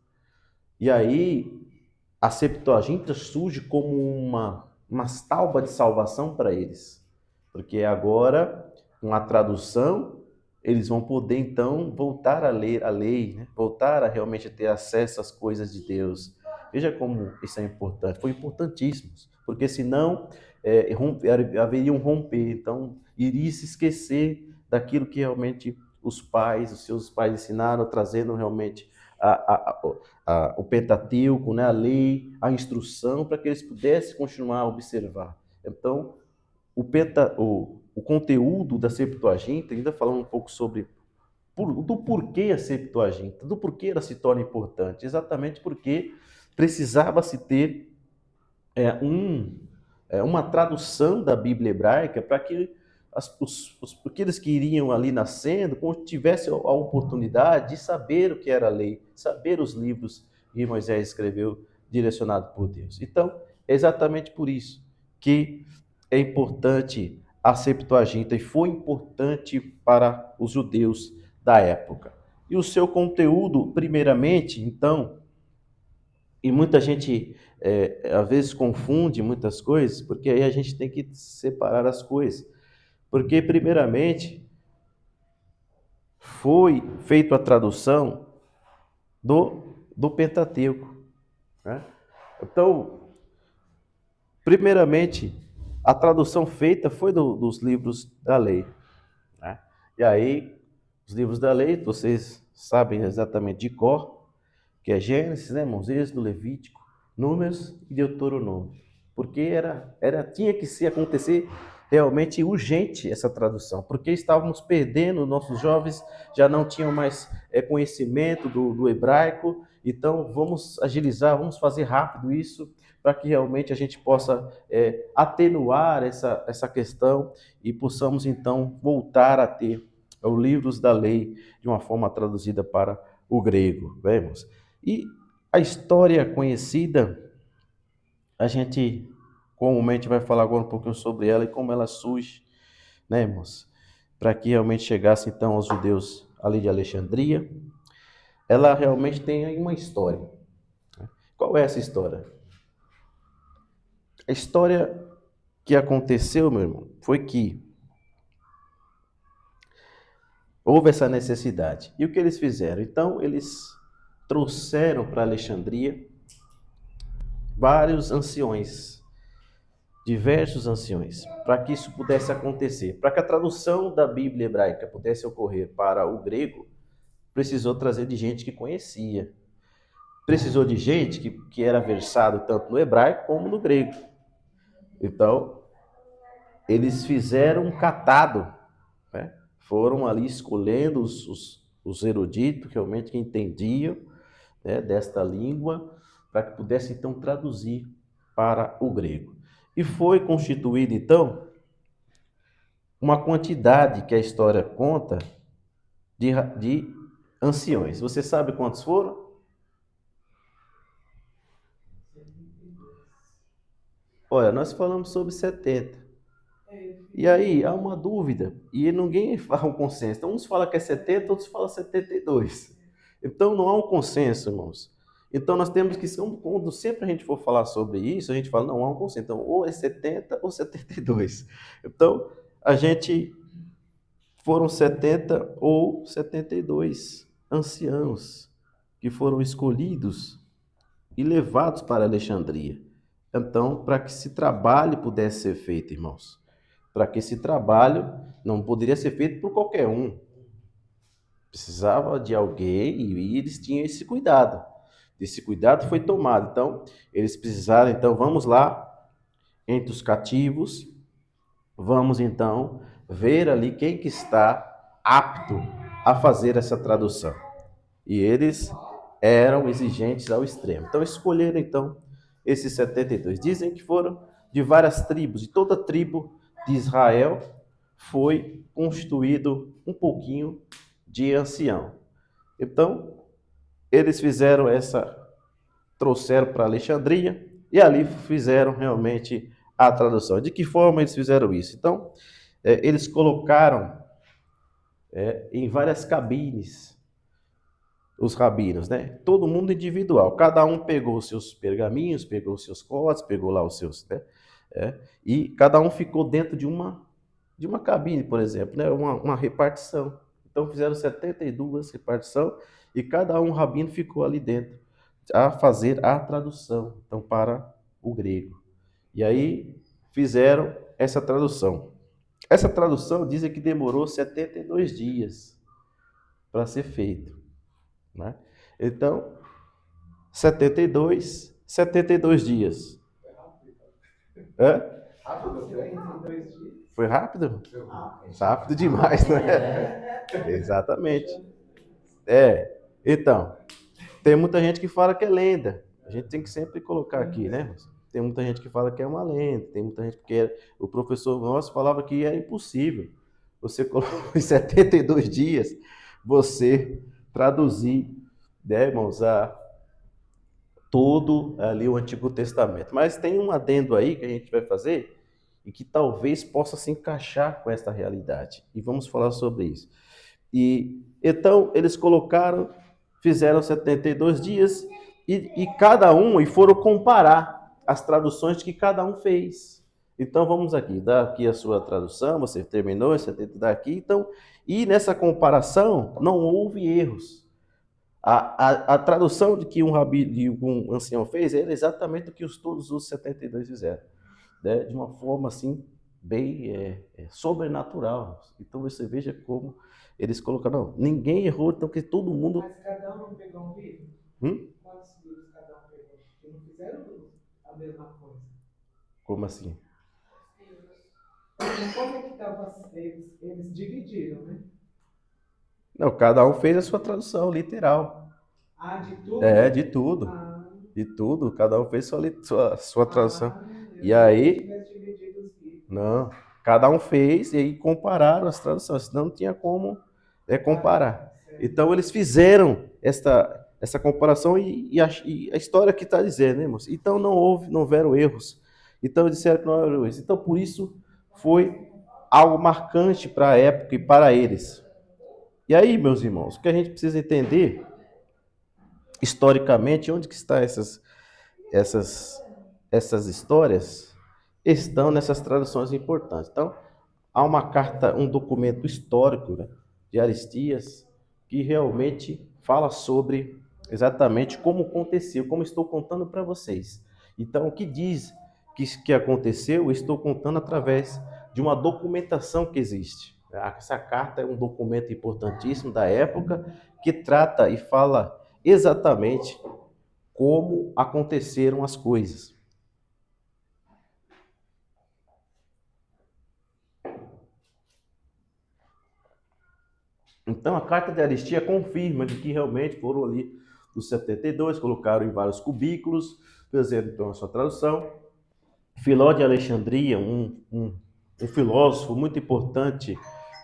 E aí a Septuaginta surge como uma tábua de salvação para eles. Porque agora, com a tradução, eles vão poder então voltar a ler a lei, né? Voltar a realmente ter acesso às coisas de Deus. Veja como isso é importante. Foi importantíssimo, porque senão haveria um romper. Então, iria se esquecer daquilo que realmente os seus pais ensinaram, trazendo realmente a, o Pentateuco, né? A lei, a instrução, para que eles pudessem continuar a observar. Então, o conteúdo da Septuaginta, ainda falando um pouco sobre do porquê a Septuaginta, do porquê ela se torna importante, exatamente porque precisava se ter uma tradução da Bíblia hebraica para que aqueles que iriam ali nascendo tivessem a oportunidade de saber o que era a lei, saber os livros que Moisés escreveu direcionado por Deus. Então, é exatamente por isso que é importante a Septuaginta e foi importante para os judeus da época. E o seu conteúdo, primeiramente, então, e muita gente às vezes confunde muitas coisas, porque aí a gente tem que separar as coisas. Porque, primeiramente, foi feita a tradução do Pentateuco, né? Então, primeiramente, a tradução feita foi dos livros da lei, né? E aí, os livros da lei, vocês sabem exatamente de cor, que é Gênesis, né, irmãos? Êxodo, Levítico, Números e Deuteronômio. Porque tinha que se acontecer realmente urgente essa tradução, porque estávamos perdendo, nossos jovens já não tinham mais conhecimento do hebraico, então vamos agilizar, vamos fazer rápido isso, para que realmente a gente possa atenuar essa questão e possamos então voltar a ter os livros da lei de uma forma traduzida para o grego, vemos? E a história conhecida, a gente comumente vai falar agora um pouquinho sobre ela e como ela surge, né, irmãos? Para que realmente chegasse então aos judeus ali de Alexandria. Ela realmente tem aí uma história. Qual é essa história? A história que aconteceu, meu irmão, foi que houve essa necessidade. E o que eles fizeram? Então, eles trouxeram para Alexandria vários anciões, diversos anciões, para que isso pudesse acontecer. Para que a tradução da Bíblia hebraica pudesse ocorrer para o grego, precisou trazer de gente que conhecia. Precisou de gente que era versado tanto no hebraico como no grego. Então, eles fizeram um catado, né? Foram ali escolhendo os eruditos, realmente que entendiam, né, desta língua, para que pudesse então traduzir para o grego. E foi constituída então uma quantidade que a história conta de anciões. Você sabe quantos foram? Olha, nós falamos sobre 70. E aí há uma dúvida, e ninguém fala um consenso. Então, uns falam que é 70, outros falam 72. Então, não há um consenso, irmãos. Então, nós temos que, quando sempre a gente for falar sobre isso, a gente fala, não há um consenso. Então, ou é 70 ou 72. Então, foram 70 ou 72 anciãos que foram escolhidos e levados para Alexandria. Então, para que esse trabalho pudesse ser feito, irmãos. Para que esse trabalho não poderia ser feito por qualquer um. Precisava de alguém e eles tinham esse cuidado. Esse cuidado foi tomado. Então, eles precisaram, então, vamos lá, entre os cativos, vamos então ver ali quem que está apto a fazer essa tradução. E eles eram exigentes ao extremo. Então escolheram então esses 72. Dizem que foram de várias tribos, e toda tribo de Israel foi constituído um pouquinho de ancião. Então, eles fizeram trouxeram para Alexandria e ali fizeram realmente a tradução. De que forma eles fizeram isso? Então, eles colocaram em várias cabines os rabinos, né? Todo mundo individual. Cada um pegou os seus pergaminhos, pegou os seus códigos, pegou lá os seus, né? E cada um ficou dentro de uma cabine, por exemplo, né? Uma repartição. Então fizeram 72 repartição e cada um rabino ficou ali dentro a fazer a tradução, então para o grego. E aí fizeram essa tradução. Essa tradução dizem que demorou 72 dias para ser feito, né? Então, 72 dias. Hã? Foi rápido? Rápido demais, né? Exatamente. Então, tem muita gente que fala que é lenda. A gente tem que sempre colocar aqui, né? Tem muita gente que fala que é uma lenda, tem muita gente que o professor nosso falava que era impossível. Você colocou em 72 dias, você traduzir, né, irmãos, todo ali o Antigo Testamento. Mas tem um adendo aí que a gente vai fazer e que talvez possa se encaixar com essa realidade. E vamos falar sobre isso. E então eles fizeram 72 dias e cada um, e foram comparar as traduções que cada um fez. Então vamos aqui, dá aqui a sua tradução, você terminou, você dá aqui, então, e nessa comparação não houve erros. A tradução de que um rabino, de um ancião fez era exatamente o que todos os 72 fizeram, né? De uma forma assim, bem sobrenatural. Então você veja como eles colocaram, não, ninguém errou, então que todo mundo... Mas cada um não pegou um livro? Quantos livros cada um pegou? Porque não fizeram a mesma coisa. Como assim? Como é que estava? Eles dividiram, né? Não, cada um fez a sua tradução literal. De tudo? De tudo. De tudo, cada um fez sua tradução. E aí, não, cada um fez e aí compararam as traduções, senão não tinha como comparar. Então eles fizeram essa comparação e a história que está dizendo, né, irmãos? Então não houveram erros. Então disseram que não houveram erros. Então por isso foi algo marcante para a época e para eles. E aí, meus irmãos, o que a gente precisa entender historicamente, onde que estão essas histórias? Estão nessas traduções importantes. Então, há uma carta, um documento histórico, né, de Aristias, que realmente fala sobre exatamente como aconteceu, como estou contando para vocês. Então, o que diz que aconteceu, eu estou contando através de uma documentação que existe. Essa carta é um documento importantíssimo da época que trata e fala exatamente como aconteceram as coisas. Então a carta de Aristia confirma de que realmente foram ali os 72, colocaram em vários cubículos, fizeram então a sua tradução. Filó de Alexandria, um filósofo muito importante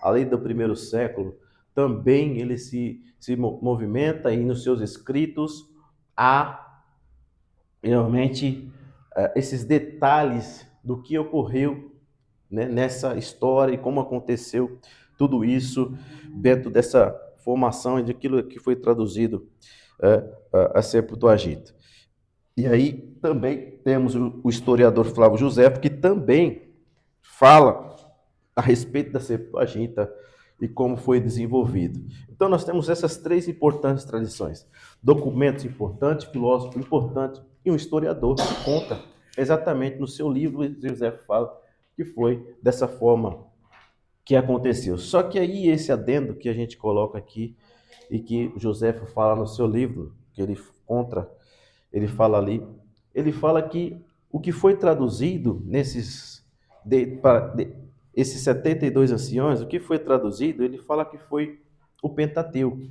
ali do primeiro século, também ele se movimenta e nos seus escritos há realmente esses detalhes do que ocorreu, né, nessa história e como aconteceu tudo isso dentro dessa formação e daquilo que foi traduzido a Septuaginta. E aí também temos o historiador Flávio Josefo, que também fala a respeito da Septuaginta e como foi desenvolvido. Então nós temos essas três importantes tradições: documentos importantes, filósofo importante e um historiador que conta exatamente no seu livro. Josefo fala que foi dessa forma que aconteceu. Só que aí esse adendo que a gente coloca aqui e que Josefo fala no seu livro, que ele fala ali, ele fala que o que foi traduzido esses 72 anciões, o que foi traduzido, ele fala que foi o Pentateuco.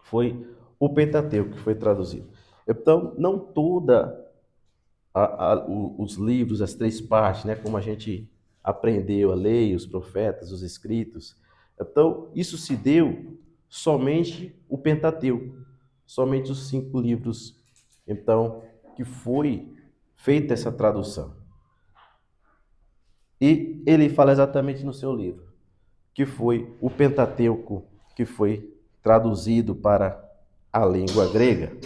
Foi o Pentateuco que foi traduzido. Então, não toda os livros, as três partes, né, como a gente aprendeu a lei, os profetas, os escritos. Então, isso se deu somente o Pentateuco, somente os 5 livros, então, que foi feita essa tradução. E ele fala exatamente no seu livro, que foi o Pentateuco que foi traduzido para a língua grega.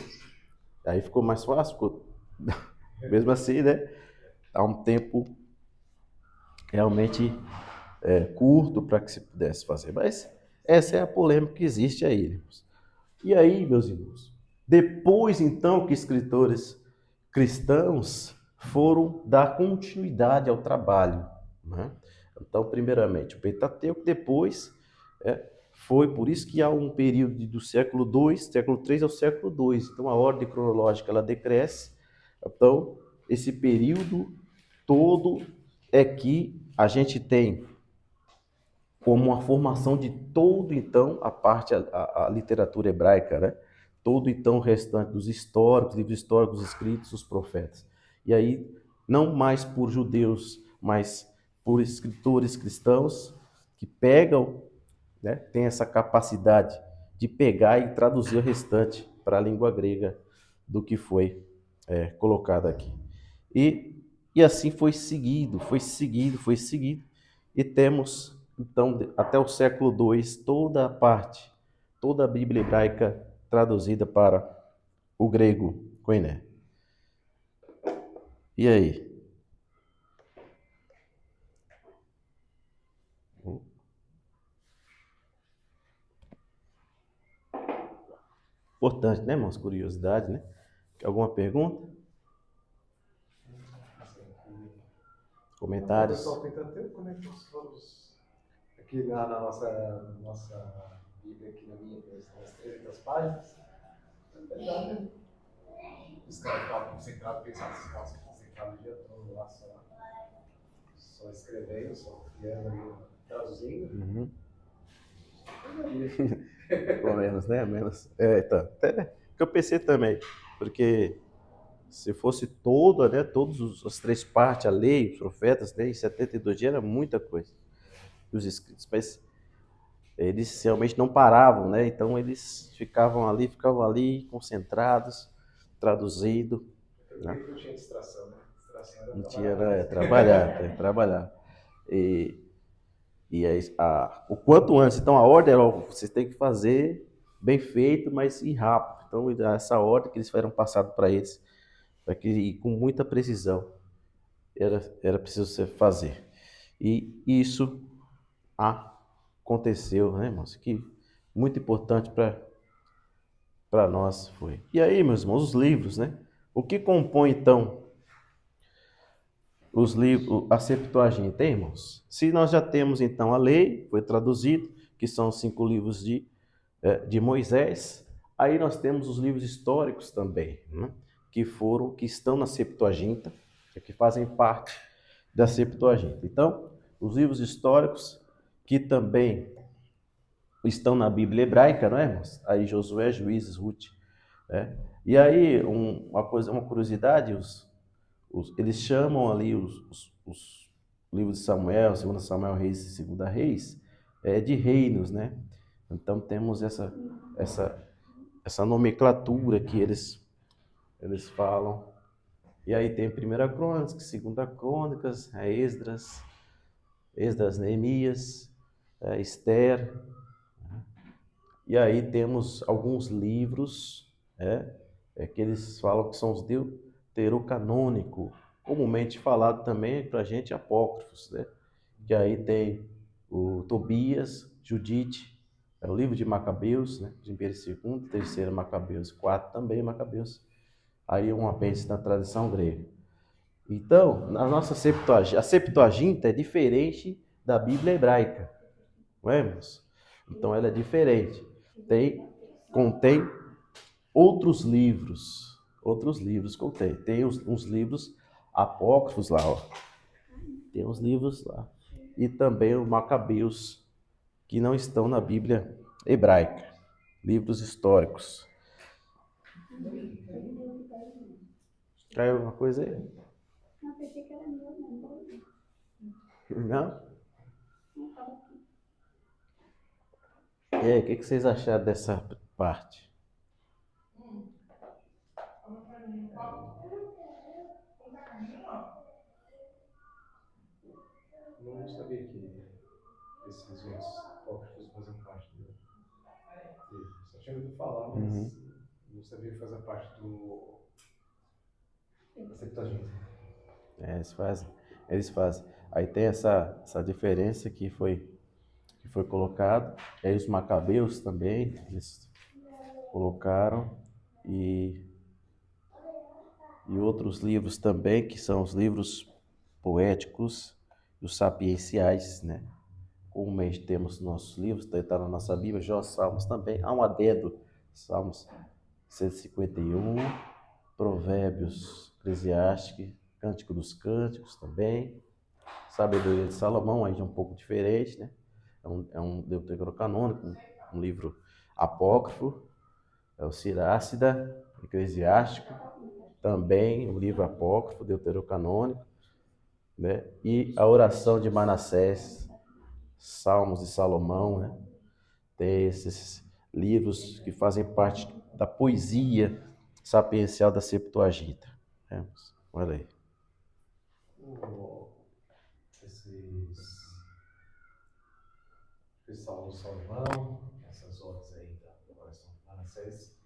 Aí ficou mais fácil, mesmo assim, né? Há um tempo realmente curto para que se pudesse fazer. Mas essa é a polêmica que existe aí, irmãos. E aí, meus irmãos, depois então que escritores cristãos foram dar continuidade ao trabalho, né? Então, primeiramente, o Pentateuco, depois foi por isso que há um período do século II, século III ao século II. Então, a ordem cronológica ela decresce. Então, esse período todo é que a gente tem como uma formação de todo, então, a parte, a literatura hebraica, né? Todo, então, o restante dos históricos, livros históricos escritos, os profetas. E aí, não mais por judeus, mas por escritores cristãos que pegam, né? Tem essa capacidade de pegar e traduzir o restante para a língua grega do que foi colocado aqui. E assim foi seguido, foi seguido, foi seguido. E temos, então, até o século II, toda a parte, toda a Bíblia hebraica traduzida para o grego koiné. E aí? Importante, né, irmãos? Curiosidade, né? Alguma pergunta? Comentários? Pessoal, Pentateuco, né? Que todos aqui na nossa Bíblia, aqui na minha, nas 300 páginas. Na verdade, os caras ficavam concentrados, pensavam que ficavam concentrados o dia todo lá, só escrevendo, só criando, traduzindo. Uhum. Pelo menos, né? Menos. Então, até que eu pensei também, porque se fosse toda, né, todas as três partes, a lei, os profetas, né, em 72 dias era muita coisa. Os escritos, mas eles realmente não paravam, né? Então eles ficavam ali, concentrados, traduzindo. Né? Não tinha distração, né? Distração era não tinha, né? Trabalhar, né? trabalhar. E aí, o quanto antes, então a ordem era, você tem que fazer bem feito, mas e rápido. Então essa ordem que eles foram passados para eles, para que e com muita precisão era preciso você fazer. E isso aconteceu, né, irmãos? Que muito importante para nós foi. E aí, meus irmãos, os livros, né? O que compõe então os livros, a Septuaginta, hein, irmãos? Se nós já temos então a lei, foi traduzido, que são os 5 livros de Moisés, aí nós temos os livros históricos também, né? que estão na Septuaginta, que fazem parte da Septuaginta. Então, os livros históricos que também estão na Bíblia hebraica, não é, irmãos? Aí Josué, Juízes, Ruth, né? E aí uma curiosidade, eles chamam ali os livros de Samuel, 2 Samuel, Reis e 2 Reis, de reinos, né? Então temos essa nomenclatura que eles falam. E aí tem 1 Crônicas, 2 Crônicas, Esdras, Neemias, Esther. E aí temos alguns livros que eles falam que são os deuterocanônicos, comumente falado também para a gente apócrifos, né? Que aí tem o Tobias, Judite, o livro de Macabeus, né? De 1º, 2º, 3º Macabeus, 4 também Macabeus. Aí um apêndice da tradição grega. Então, na nossa Septuaginta, a Septuaginta é diferente da Bíblia hebraica, não é, irmãos? Então ela é diferente. Contém outros livros contém. Tem uns livros apócrifos lá, ó. Tem uns livros lá. E também o Macabeus, que não estão na Bíblia hebraica, livros históricos. Caiu alguma coisa aí? Não, pensei que era meu, não. Não? E aí, o que vocês acharam dessa parte? Não sabia que esses outros apócrifos faziam parte do livro. Só tinha ouvido falar, mas não sabia que fazia parte da Septuaginta. Eles fazem. Aí tem essa diferença que foi colocado. Aí os macabeus também, eles colocaram. E outros livros também, que são os livros poéticos e os sapienciais, né? Como temos nossos livros, está na nossa Bíblia, Jó, Salmos também. Há um adendo, Salmos 151, Provérbios, Eclesiásticos, Cântico dos Cânticos também. Sabedoria de Salomão, aí é um pouco diferente, né? É um deuterocanônico, um livro apócrifo. É o Sirácida, Eclesiástico, também um livro apócrifo, deuterocanônico, né? E a oração de Manassés, Salmos de Salomão, né? Tem esses livros que fazem parte da poesia sapiencial da Septuaginta. Olha aí. Esses Salmos de Salomão, essas horas aí da oração de Manassés,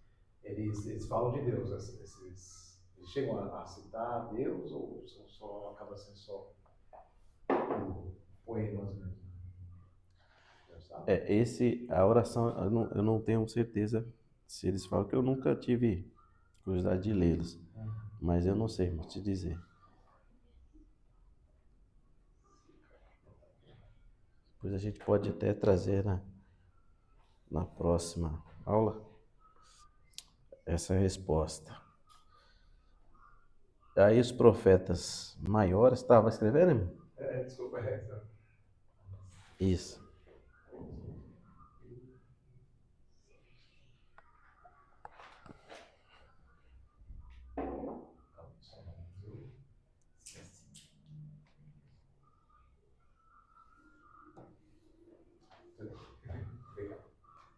eles falam de Deus, eles chegam a citar Deus ou acaba sendo só poemas mesmo? A oração, eu não tenho certeza se eles falam, que eu nunca tive curiosidade de lê-los, mas eu não sei, vou te dizer. Depois a gente pode até trazer na próxima aula essa resposta. Aí os profetas maiores, estava escrevendo, irmão? Desculpa, Isso.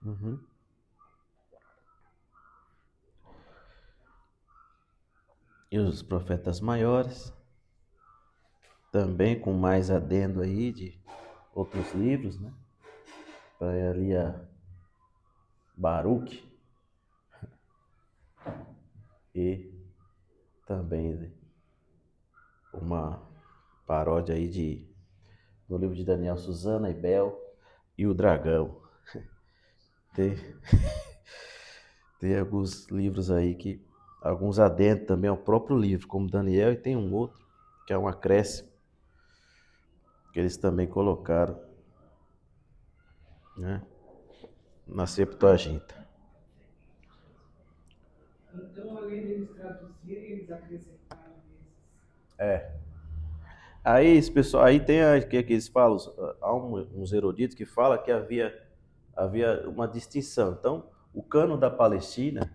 Uhum. E os profetas maiores, também com mais adendo aí de outros livros, né? Para ali a Baruque e também uma paródia aí no livro de Daniel, Susana e Bel e o Dragão. Tem alguns livros aí que alguns adendos também ao próprio livro, como Daniel, e tem um outro que é um acréscimo que eles também colocaram, né, na Septuaginta. Então, além deles traduzirem, eles acrescentaram esses. Aí, esse pessoal, aí tem que eles falam, há uns eruditos que falam que havia uma distinção. Então, o cano da Palestina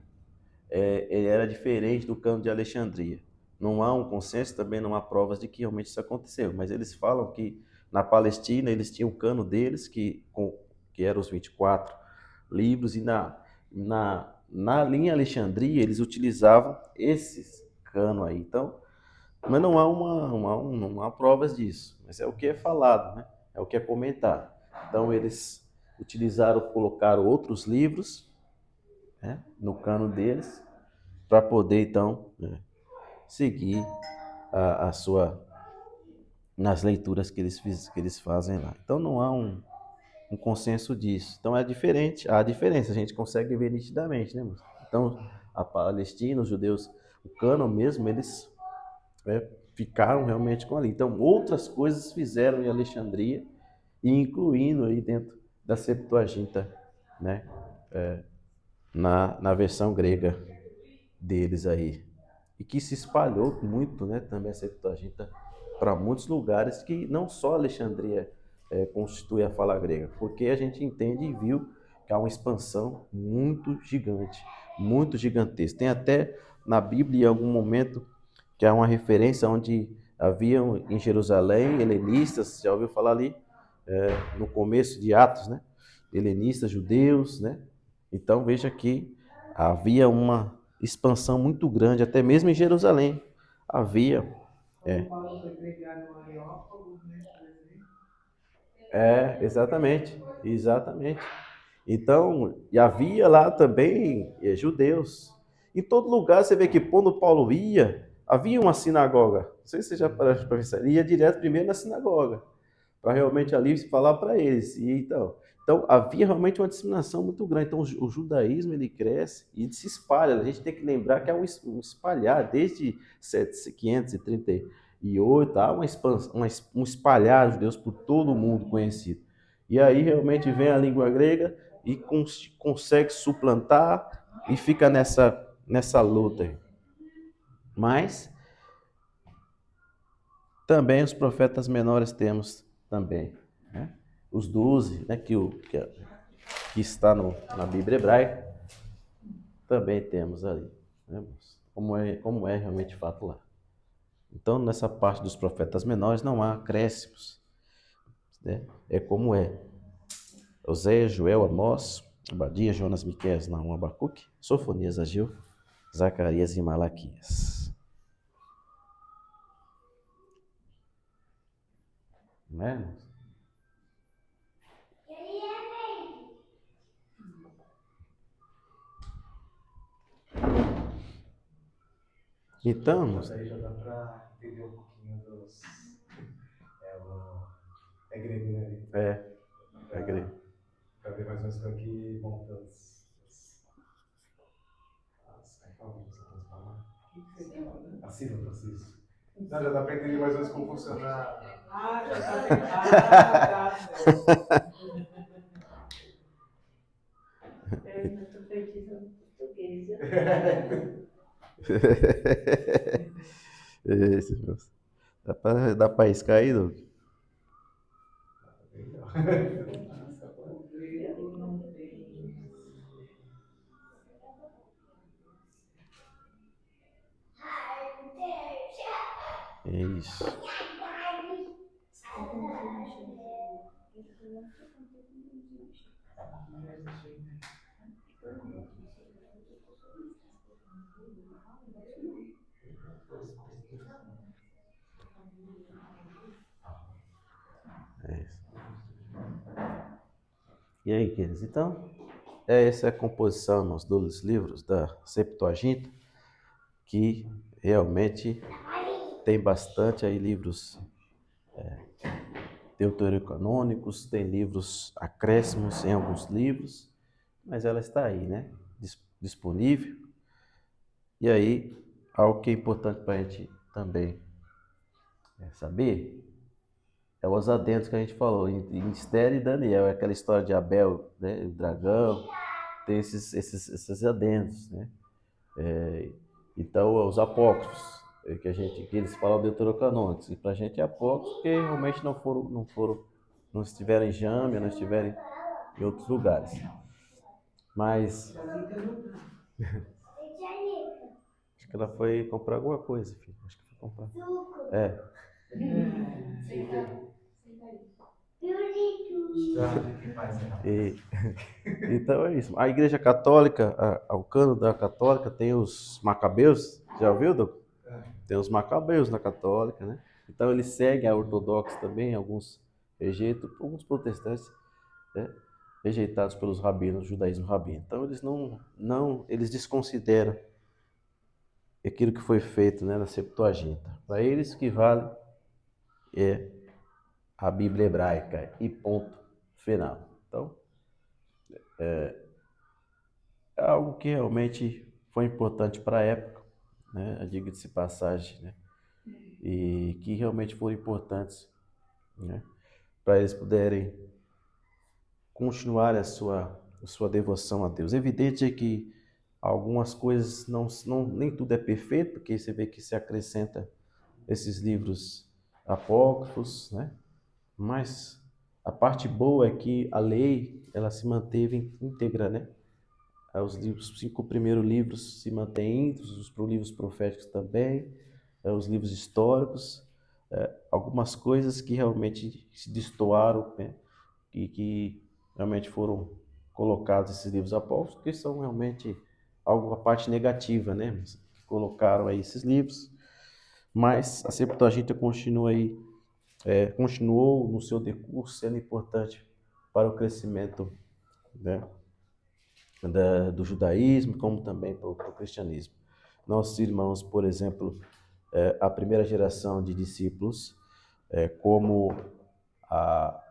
ele era diferente do cano de Alexandria. Não há um consenso, também não há provas de que realmente isso aconteceu, mas eles falam que na Palestina eles tinham o cano deles, que eram os 24 livros, e na linha Alexandria eles utilizavam esses cano aí. Então, mas não há provas disso, mas é o que é falado, né? É o que é comentado. Então eles colocaram outros livros, né, no cano deles, para poder então, né, seguir a sua nas leituras que eles fazem lá. Então não há um consenso disso. Então é diferente, há diferença, a gente consegue ver nitidamente, né, moço? Então a Palestina, os judeus, o cânon mesmo, eles ficaram realmente com ali. Então outras coisas fizeram em Alexandria, e incluindo aí dentro da Septuaginta, né, na versão grega deles aí. E que se espalhou muito, né, também a Septuaginta para muitos lugares, que não só Alexandria constitui a fala grega? Porque a gente entende e viu que há uma expansão muito gigante, muito gigantesca. Tem até na Bíblia, em algum momento, que há uma referência onde haviam em Jerusalém helenistas, já ouviu falar ali, no começo de Atos, né? Helenistas, judeus, né? Então veja que havia uma expansão muito grande, até mesmo em Jerusalém. Havia. Quando Paulo foi pregar no Areópago, né, por exemplo. Exatamente, exatamente. Então, e havia lá também judeus. Em todo lugar você vê que quando Paulo ia, havia uma sinagoga. Não sei se você já parou para pensar. Ele ia direto primeiro na sinagoga, para realmente ali falar para eles. Então, havia realmente uma disseminação muito grande. Então, o judaísmo ele cresce e se espalha. A gente tem que lembrar que é um espalhar desde 538, há uma expansão, um espalhar de judeus por todo o mundo conhecido. E aí realmente vem a língua grega e consegue suplantar e fica nessa luta aí. Mas também os profetas menores temos também, né? Os 12, né, que está na Bíblia hebraica, também temos ali, né, como é realmente fato lá. Então, nessa parte dos profetas menores não há acréscimos, né? É como é. Oséias, Joel, Amós, Obadias, Jonas, Miqueias, Naum, Abacuque, Sofonias, Ageu, Zacarias e Malaquias. Não é, irmãos? Então, Mas aí já dá para entender um pouquinho dos. É grego, né? é grego. Para ver mais ou menos como é que monta O que você está falando? as sílabas, isso. Não, já dá para entender mais ou menos como funciona. Ah, já está bem. Ah, tá certo. Eu não estou profetizando portuguesa. Esse, irmãos. Dá para riscar aí, Doug? O grego não tem. É isso. É isso. E aí, queridos? Então, essa é a composição, irmãos, dos livros da Septuaginta, que realmente tem bastante aí livros deuterocanônicos, tem livros acréscimos em alguns livros, mas ela está aí, né? Disponível. E aí, algo que é importante para a gente também saber é os adendos que a gente falou, em Esther e Daniel, é aquela história de Abel, né, o dragão, tem esses adendos, né? Então, os apócrifos, que eles falam deuterocanônicos, e para a gente é apócrifos porque realmente não estiveram em Jâmia, não estiveram em outros lugares. Mas acho que ela foi comprar alguma coisa, filho. Acho que foi comprar. E, então é isso. A Igreja Católica, o cano da Católica tem os Macabeus. Já ouviu, Doug? Tem os Macabeus na Católica, né? Então eles seguem a ortodoxa também, alguns rejeitam, alguns protestantes, né? Rejeitados pelos rabinos, judaísmo rabino. Então eles desconsideram aquilo que foi feito, né, na Septuaginta. Para eles, o que vale é a Bíblia hebraica e ponto final. Então, é algo que realmente foi importante para a época, né, diga-se de passagem, né, e que realmente foram importantes, né, para eles poderem continuar a sua devoção a Deus. Evidente é que algumas coisas nem tudo é perfeito, porque você vê que se acrescenta esses livros apócrifos, né? Mas A parte boa é que a lei, ela se manteve íntegra, né? Os 5 primeiros livros se mantêm íntegros, os livros proféticos também, os livros históricos, algumas coisas que realmente se destoaram, né? E que realmente foram colocados esses livros apócrifos, que são realmente alguma parte negativa, né? Que colocaram aí esses livros, mas a Septuaginta continua aí, continuou no seu decurso sendo importante para o crescimento, né, do judaísmo, como também para o cristianismo. Nossos irmãos, por exemplo, a primeira geração de discípulos, como a,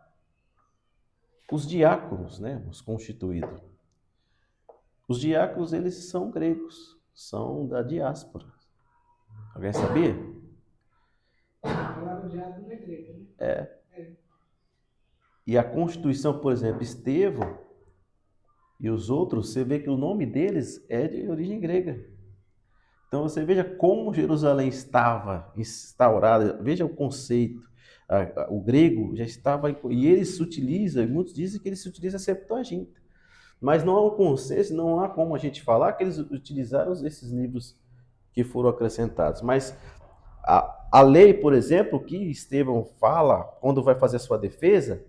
os diáconos, né, os constituídos. Os diáconos, eles são gregos, são da diáspora. Alguém sabia? A palavra diácono é grega, né? E a constituição, por exemplo, Estevão e os outros, você vê que o nome deles é de origem grega. Então você veja como Jerusalém estava instaurada, veja o conceito. O grego já estava, e eles se utilizam, e muitos dizem que eles se utilizam a Septuaginta. Mas não há um consenso, não há como a gente falar que eles utilizaram esses livros que foram acrescentados. Mas a lei, por exemplo, que Estevão fala quando vai fazer a sua defesa,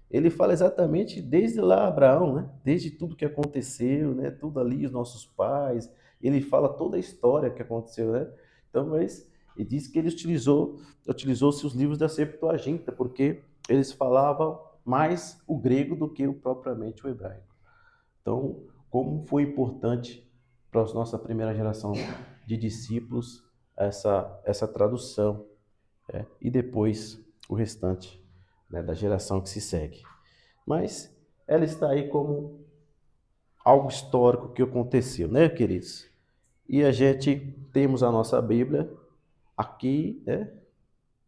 ele fala exatamente desde lá Abraão, né? Desde tudo que aconteceu, né? Tudo ali, os nossos pais. Ele fala toda a história que aconteceu, né? Então, mas ele diz que ele utilizou-se os livros da Septuaginta, porque eles falavam mais o grego do que propriamente o hebraico. Então, como foi importante para a nossa primeira geração de discípulos essa tradução, e depois o restante, né, da geração que se segue. Mas ela está aí como algo histórico que aconteceu, né, queridos? E a gente temos a nossa Bíblia aqui, né?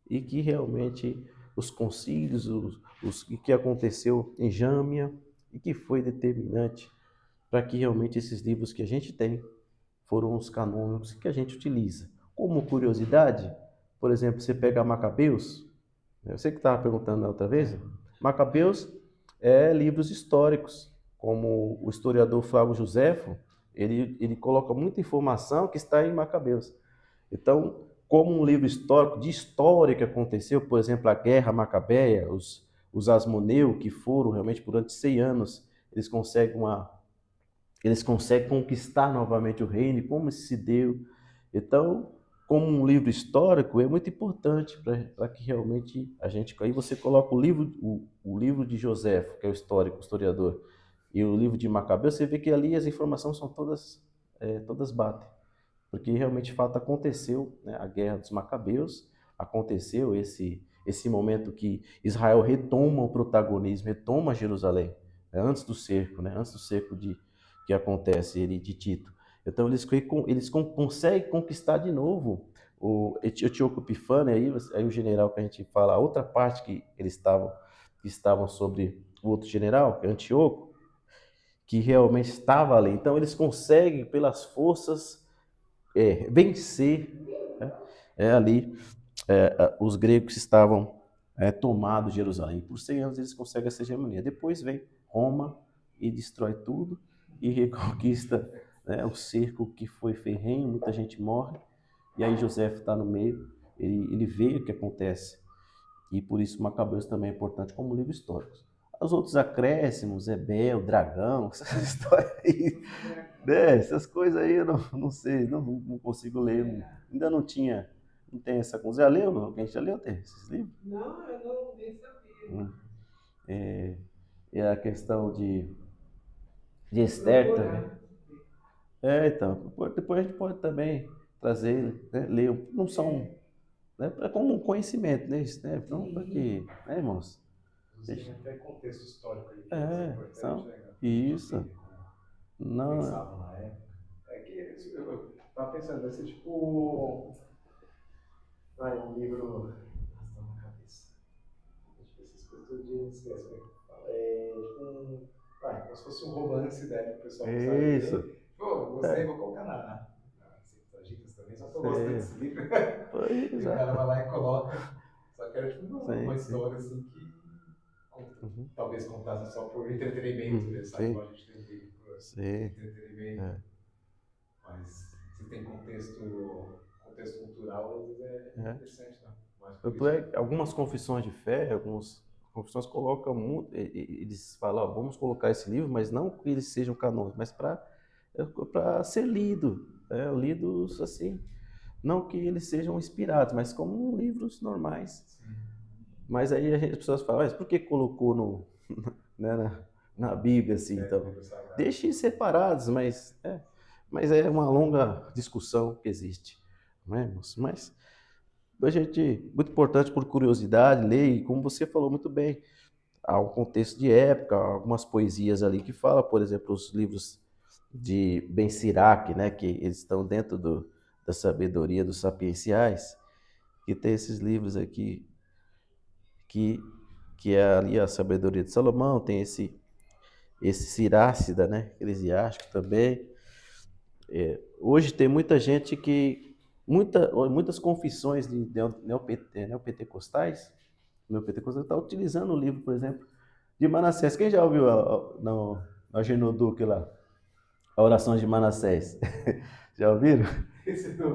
E que realmente os concílios, o que aconteceu em Jâmia e que foi determinante para que realmente esses livros que a gente tem foram os canônicos que a gente utiliza. Como curiosidade, por exemplo, você pega Macabeus, eu sei que estava perguntando na outra vez, Macabeus é livros históricos, como o historiador Flávio Joséfo, ele coloca muita informação que está em Macabeus. Então, como um livro histórico, de história que aconteceu, por exemplo, a Guerra Macabeia, os Asmoneu, que foram realmente durante 100 anos, eles conseguem conquistar novamente o reino, como isso se deu. Então, como um livro histórico, é muito importante para que realmente a gente... Aí você coloca o livro de Joséfo, que é o histórico, o historiador, e o livro de Macabeu, você vê que ali as informações são todas batem. Porque realmente, de fato, aconteceu, né, a Guerra dos Macabeus, aconteceu esse momento que Israel retoma o protagonismo, retoma Jerusalém, né, antes do cerco, né, antes do cerco que acontece de Tito. Então eles conseguem conquistar de novo o Etíoco Epifânio, aí o general que a gente fala, a outra parte que estavam sobre o outro general, que é Antíoco, que realmente estava ali. Então eles conseguem, pelas forças, vencer, né, ali os gregos estavam tomados Jerusalém. Por 100 anos eles conseguem essa hegemonia. Depois vem Roma e destrói tudo e reconquista, né, o cerco que foi ferrenho, muita gente morre. E aí José está no meio, ele vê o que acontece. E por isso Macabeus também é importante como livro histórico. Os outros acréscimos, Ebel, Dragão, essas histórias aí, né? Essas coisas aí eu não sei, não consigo ler. Ainda não tem essa coisa. Já leu? Alguém já leu esses livros? Não, eu não nem sabia. É, é a questão de Esther também. Então, depois a gente pode também trazer, né, ler. Não são, né, como um conhecimento, né? Isso, né? Então, para que, né, irmãos? Tem até contexto histórico ali, que é importante, né? Isso. Não, Pensavam na época. É que eu tava pensando, deve ser tipo. Vai, um livro. Nossa, na cabeça. Essas coisas todo dia esquece, né? Vai, como se fosse um romance da época que o pessoal gostava de isso. ler. Pô, eu gostei, vou colocar na Septuaginta também, só que eu gosto desse livro. Pois E o é. cara vai lá e coloca. Só que era tipo uma Sim, sim. história assim que talvez contassem só por entretenimento, né? Sabe? Sim. Igual a gente tem um livro por Sim. entretenimento. É. Mas se tem contexto cultural, às vezes é interessante, né? Mas por Tanto isso- é que algumas confissões de fé, algumas confissões colocam muito, eles falam, ó, vamos colocar esse livro, mas não que eles sejam canônicos, mas para ser lido, lidos assim, não que eles sejam inspirados, mas como livros normais. Mas aí as pessoas falam, mas por que colocou né, na Bíblia assim? Então, livro sagrado. deixe separados, mas é uma longa discussão que existe, não é, moço? Mas a gente, muito importante por curiosidade, ler, e como você falou muito bem, há um contexto de época, algumas poesias ali que fala, por exemplo, os livros de Ben Sirac, né, que eles estão dentro da sabedoria dos sapienciais, que tem esses livros aqui, que é ali a sabedoria de Salomão, tem esse Sirácida, né, eclesiástico também. Hoje tem muita gente muitas confissões de neopentecostais está utilizando o livro, por exemplo, de Manassés. Quem já ouviu no Agenor Duque lá? A oração de Manassés. Já ouviram?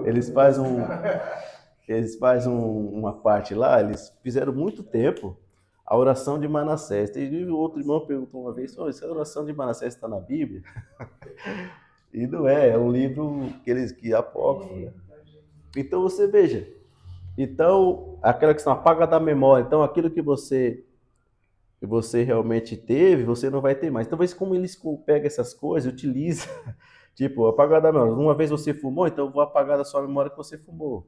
Eles fazem uma parte lá, eles fizeram muito tempo a oração de Manassés. Teve outro irmão perguntou uma vez, essa oração de Manassés está na Bíblia? E não é um livro que é apócrifo, né? Então você veja, então aquela questão apaga da memória, então aquilo que você realmente teve, você não vai ter mais. Talvez como eles pegam essas coisas, utiliza, tipo, apagar da memória. Uma vez você fumou, então eu vou apagar da sua memória que você fumou.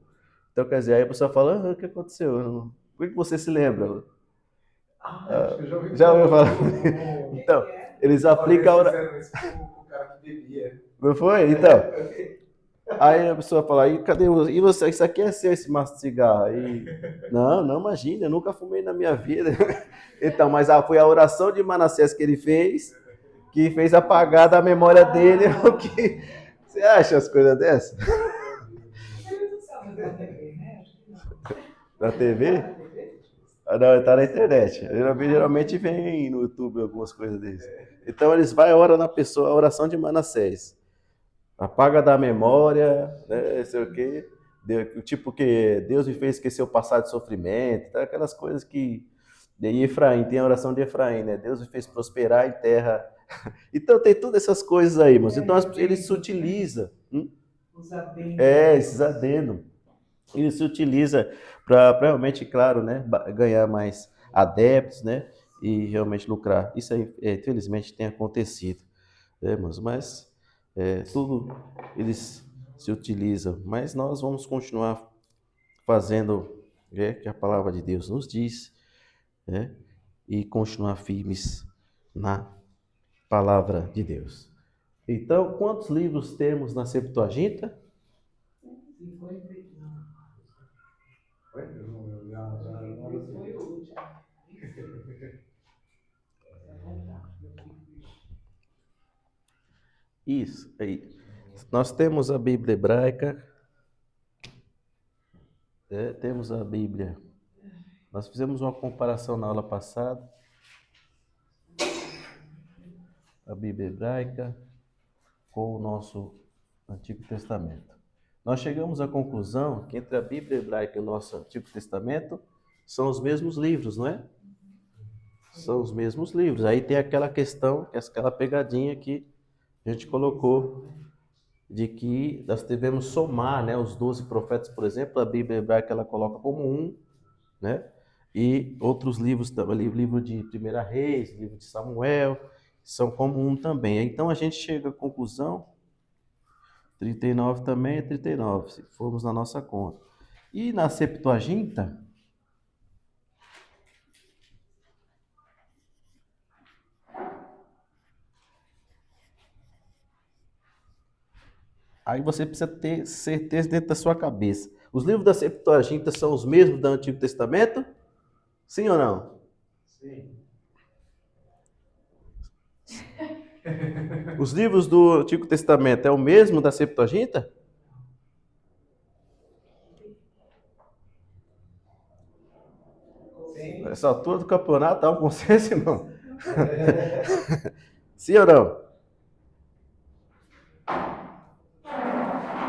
Então quer dizer, aí a pessoa fala, o que aconteceu? Por que você se lembra? Acho que eu já ouvi Já ouviu falar? falar. Então, eles aplicam a oração. Fizeram isso com o cara que bebia. Não foi? Então. Aí a pessoa fala, e cadê você? E você, isso aqui é seu, esse maço de cigarro? Aí, não imagina, eu nunca fumei na minha vida. Então, mas foi a oração de Manassés que ele fez, que fez apagar da memória dele o que... Você acha as coisas dessas? Eles não sabem da TV, né? Acho que não. Na TV? Na TV? Não, tá na internet. Geralmente vem no YouTube algumas coisas dessas. Então eles vai orar na pessoa, a oração de Manassés. Apaga da memória, né, sei o quê. Tipo que Deus me fez esquecer o passado de sofrimento, tá? Aquelas coisas que... E Efraim, tem a oração de Efraim, né? Deus me fez prosperar em terra. Então tem todas essas coisas aí, irmãos. Então ele se utiliza. Os adendos. Esses adendos. Ele se utiliza para realmente, claro, né, ganhar mais adeptos, né? E realmente lucrar. Isso aí, infelizmente, tem acontecido, né, irmãos? Mas tudo eles se utilizam. Mas nós vamos continuar fazendo que a palavra de Deus nos diz, né? E continuar firmes na palavra de Deus. Então, quantos livros temos na Septuaginta? 59. Foi? Foi o último. Isso, aí. Nós temos a Bíblia hebraica, temos a Bíblia. Nós fizemos uma comparação na aula passada. A Bíblia hebraica com o nosso Antigo Testamento. Nós chegamos à conclusão que entre a Bíblia hebraica e o nosso Antigo Testamento são os mesmos livros, não é? São os mesmos livros. Aí tem aquela questão, aquela pegadinha que a gente colocou, de que nós devemos somar, né, os 12 profetas, por exemplo, a Bíblia hebraica ela coloca como um, né? E outros livros também, livro de 1 Reis, livro de Samuel, são como um também. Então a gente chega à conclusão, 39 também é 39, se formos na nossa conta. E na Septuaginta, aí você precisa ter certeza dentro da sua cabeça. Os livros da Septuaginta são os mesmos do Antigo Testamento? Sim ou não? Sim. Os livros do Antigo Testamento é o mesmo da Septuaginta? Sim. Essa altura do campeonato dá um consenso, irmão? Sim ou não?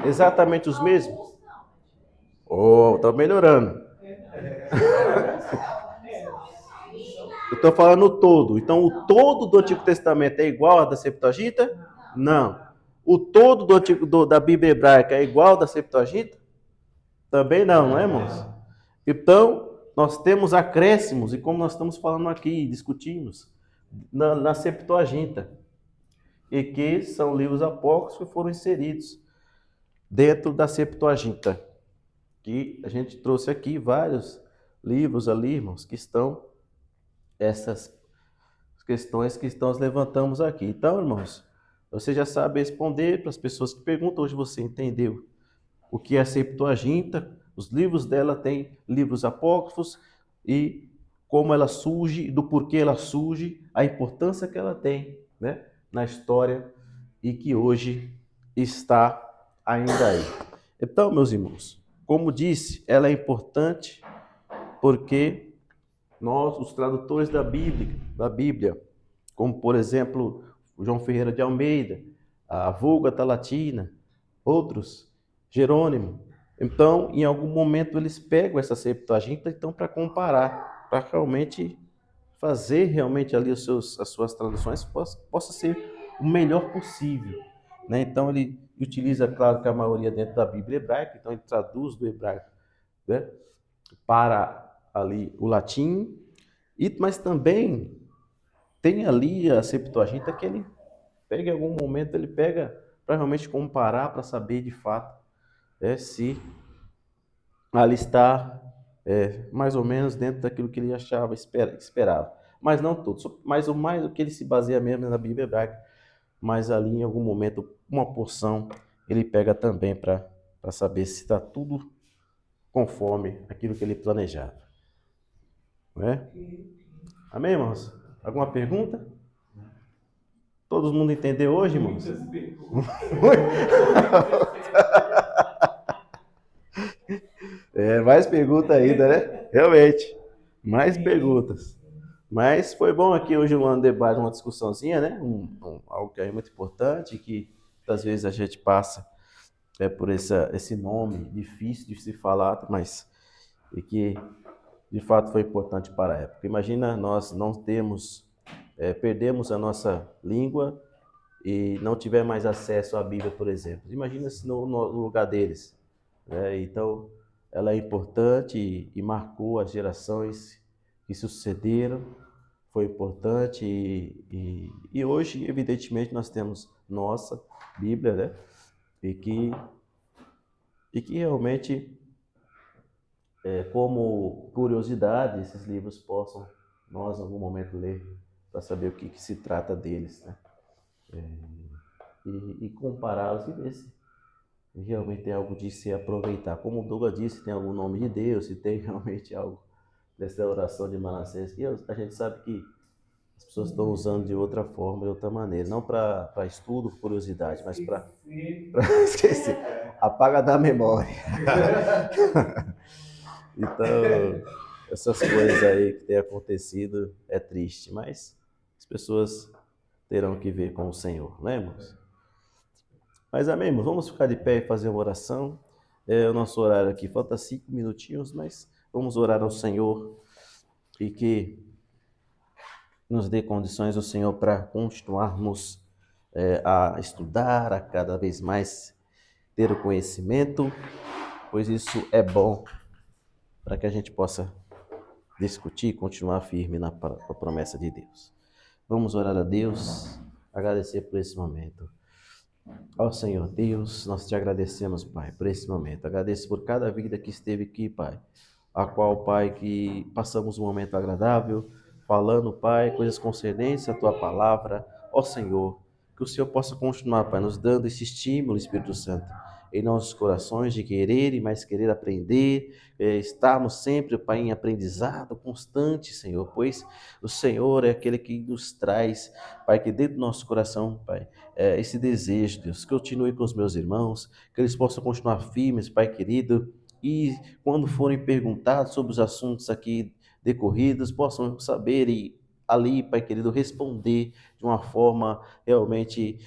Exatamente os mesmos? Oh, tá melhorando. Eu estou falando o todo. Então, o todo do Antigo Testamento é igual ao da Septuaginta? Não. O todo da Bíblia hebraica é igual ao da Septuaginta? Também não, é, irmãos? Então, nós temos acréscimos, e como nós estamos falando aqui, discutimos, na Septuaginta, e que são livros apócrifos que foram inseridos dentro da Septuaginta, que a gente trouxe aqui vários livros ali, irmãos, que estão essas questões que nós levantamos aqui. Então, irmãos, você já sabe responder para as pessoas que perguntam, hoje você entendeu o que é a Septuaginta, os livros dela têm livros apócrifos e como ela surge, do porquê ela surge, a importância que ela tem, né, na história e que hoje está ainda aí. Então, meus irmãos, como disse, ela é importante porque nós, os tradutores da Bíblia, como por exemplo, o João Ferreira de Almeida, a Vulgata Latina, outros, Jerônimo. Então, em algum momento eles pegam essa Septuaginta então para comparar, para realmente fazer realmente ali as suas traduções possa ser o melhor possível, né? Então ele utiliza, claro, que a maioria dentro da Bíblia hebraica, então ele traduz do hebraico, né, para ali o latim, mas também tem ali a Septuaginta que ele pega em algum momento, ele pega para realmente comparar, para saber de fato se ali está mais ou menos dentro daquilo que ele achava, esperava. Mas não todos, mas o que ele se baseia mesmo é na Bíblia hebraica, mas ali em algum momento, uma porção, ele pega também para saber se está tudo conforme aquilo que ele planejava. Não é? Amém, irmãos? Alguma pergunta? Todo mundo entendeu hoje, irmãos? Mais perguntas ainda, né? Realmente, mais perguntas. Mas foi bom aqui hoje um debate, uma discussãozinha, né? Algo que é muito importante, que às vezes a gente passa por esse nome difícil de se falar, mas e que de fato foi importante para a época. Imagina nós não perdemos a nossa língua e não tiver mais acesso à Bíblia, por exemplo. Imagina se no lugar deles, né? Então, ela é importante e marcou as gerações que sucederam, foi importante e hoje, evidentemente, nós temos nossa Bíblia, né? E que realmente, como curiosidade, esses livros possam nós, em algum momento, ler para saber o que se trata deles, né? E compará-los e ver se realmente tem algo de se aproveitar. Como o Douglas disse, tem algum nome de Deus, se tem realmente algo dessa oração de Manassés, que a gente sabe que as pessoas estão usando de outra forma, de outra maneira, não para estudo, curiosidade, mas para esquecer, apaga da memória. Então, essas coisas aí que têm acontecido é triste, mas as pessoas terão que ver com o Senhor, né, irmãos? Mas amém, irmãos? Vamos ficar de pé e fazer uma oração. O nosso horário aqui falta 5 minutinhos, mas vamos orar ao Senhor e que nos dê condições o Senhor para continuarmos a estudar, a cada vez mais ter o conhecimento, pois isso é bom para que a gente possa discutir e continuar firme na promessa de Deus. Vamos orar a Deus, agradecer por esse momento. Ó Senhor Deus, nós te agradecemos, Pai, por esse momento. Agradeço por cada vida que esteve aqui, Pai, a qual, Pai, que passamos um momento agradável, falando, Pai, coisas concernentes à Tua palavra. Ó Senhor, que o Senhor possa continuar, Pai, nos dando esse estímulo, Espírito Santo, em nossos corações de querer e mais querer aprender, estarmos sempre, Pai, em aprendizado constante, Senhor, pois o Senhor é aquele que nos traz, Pai, que dentro do nosso coração, Pai, esse desejo, Deus, que eu continue com os meus irmãos, que eles possam continuar firmes, Pai querido, e quando forem perguntados sobre os assuntos aqui decorridos, possam saber e ali, Pai querido, responder de uma forma realmente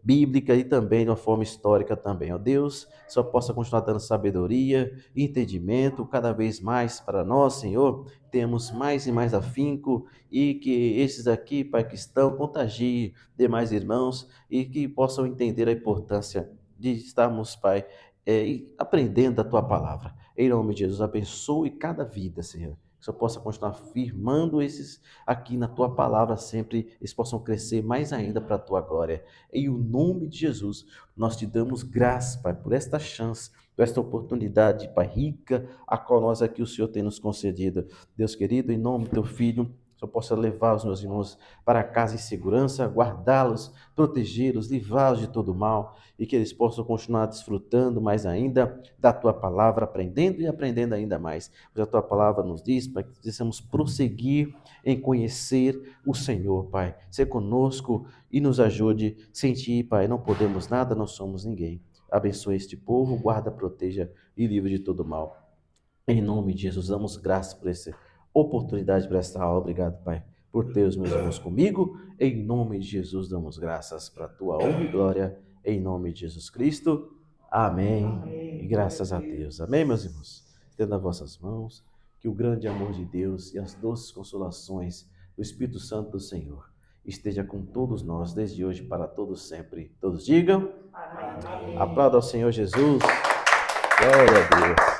bíblica e também de uma forma histórica também. Ó Deus, só possa continuar dando sabedoria e entendimento cada vez mais para nós, Senhor. Temos mais e mais afinco e que esses aqui, Pai, que estão, contagiem demais irmãos e que possam entender a importância de estarmos, Pai, aprendendo a Tua palavra. Em nome de Jesus, abençoe cada vida, Senhor. Que só possa continuar firmando esses aqui na Tua palavra sempre, eles possam crescer mais ainda para a Tua glória. Em o nome de Jesus, nós te damos graça, Pai, por esta chance, por esta oportunidade, Pai, rica, a qual nós aqui o Senhor tem nos concedido. Deus querido, em nome do Teu Filho, que eu possa levar os meus irmãos para casa em segurança, guardá-los, protegê-los, livrá-los de todo mal e que eles possam continuar desfrutando mais ainda da Tua palavra, aprendendo e aprendendo ainda mais. Pois a Tua palavra nos diz para que possamos prosseguir em conhecer o Senhor, Pai. Ser conosco e nos ajude. Sem Ti, Pai, não podemos nada, não somos ninguém. Abençoe este povo, guarda, proteja e livre de todo mal. Em nome de Jesus, damos graças por essa oportunidade, por esta aula. Obrigado, Pai, por ter os meus irmãos comigo. Em nome de Jesus, damos graças para a Tua honra e glória. Em nome de Jesus Cristo. Amém. E graças a Deus. Amém, meus irmãos? Estenda as vossas mãos, que o grande amor de Deus e as doces consolações do Espírito Santo do Senhor esteja com todos nós, desde hoje para todos sempre. Todos digam. Amém. Aplauda ao Senhor Jesus. Glória a Deus.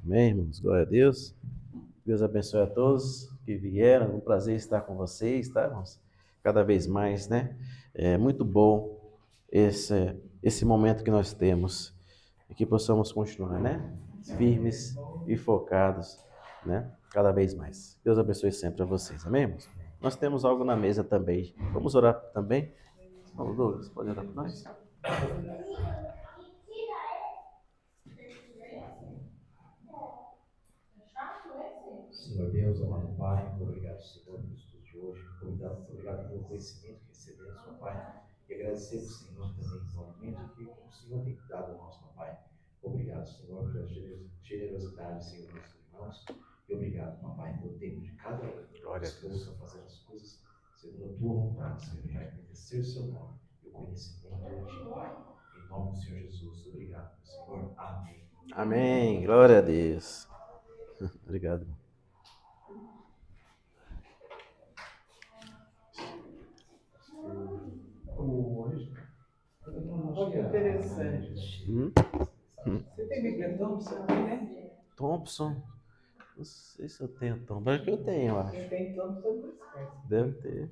Amém, irmãos? Glória a Deus. Deus abençoe a todos que vieram. Um prazer estar com vocês, tá, irmãos? Cada vez mais, né? É muito bom esse momento que nós temos e que possamos continuar, né? Firmes e focados, né? Cada vez mais. Deus abençoe sempre a vocês. Amém, irmãos? Nós temos algo na mesa também. Vamos orar também? Paulo Douglas, pode orar por nós? Senhor Deus, amado Pai, obrigado, Senhor, pelo estudo de hoje. Obrigado pelo conhecimento que recebemos, papai. E agradecemos, Senhor, também igualmente que o Senhor tem dado a nós, papai. Obrigado, Senhor, pela generosidade, Senhor, dos irmãos. E obrigado, papai, pelo tempo de cada um. Glória a Que Deus. possam fazer as coisas segundo a tua vontade, Senhor, para agradecer o seu nome e o conhecimento de ti, Pai. Em nome do Senhor Jesus, obrigado, meu Senhor. Amém. Amém. Glória a Deus. Obrigado. Olha que interessante. Você tem Bíblia Thompson aqui, né? Thompson. Não sei se eu tenho Thompson. Acho que eu tenho, eu acho. Quem tem Thompson não esquece. Deve ter.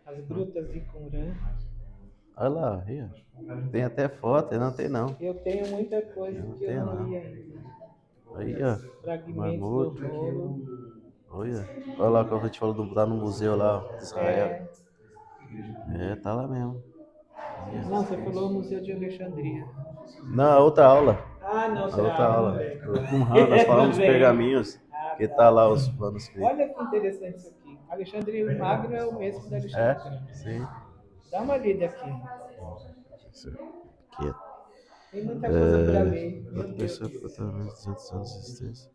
As grutas de Qumran. Olha lá, aí, ó. Tem até foto, eu não tenho não. Eu tenho muita coisa Eu não que eu tenho, não não. li ainda. Aí, ó. Fragmentos Marmoto. do rolo. Olha. Olha lá que a gente falou lá no museu lá de Israel. Tá lá mesmo. Não, você falou Museu de Alexandria. Não, a outra aula. Ah, não, A será? outra Eu não aula. lembro. O Qumran, nós falamos dos Também. pergaminhos. Ah, Que tá. tá lá os manuscritos. Olha que interessante isso aqui. Alexandria Magno é o mesmo da Alexandria. Sim. Dá uma lida aqui. Aqui. Tem muita coisa para ler. Meu Outra Deus. pessoa por talvez 200 anos de existência.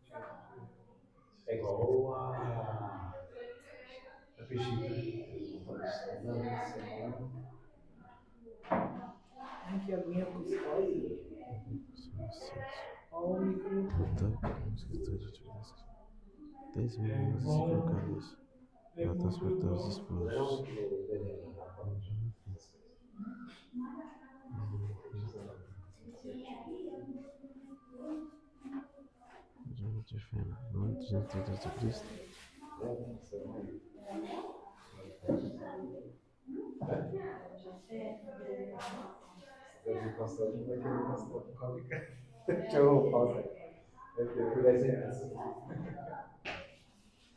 É igual a Peixinho. Ai, que aguinha gostosa. Olha o micro. 10 mil significados para transportar os esposos. De fé, antes de entrar de Cristo. Deixa eu pausar. Eu fui dar esse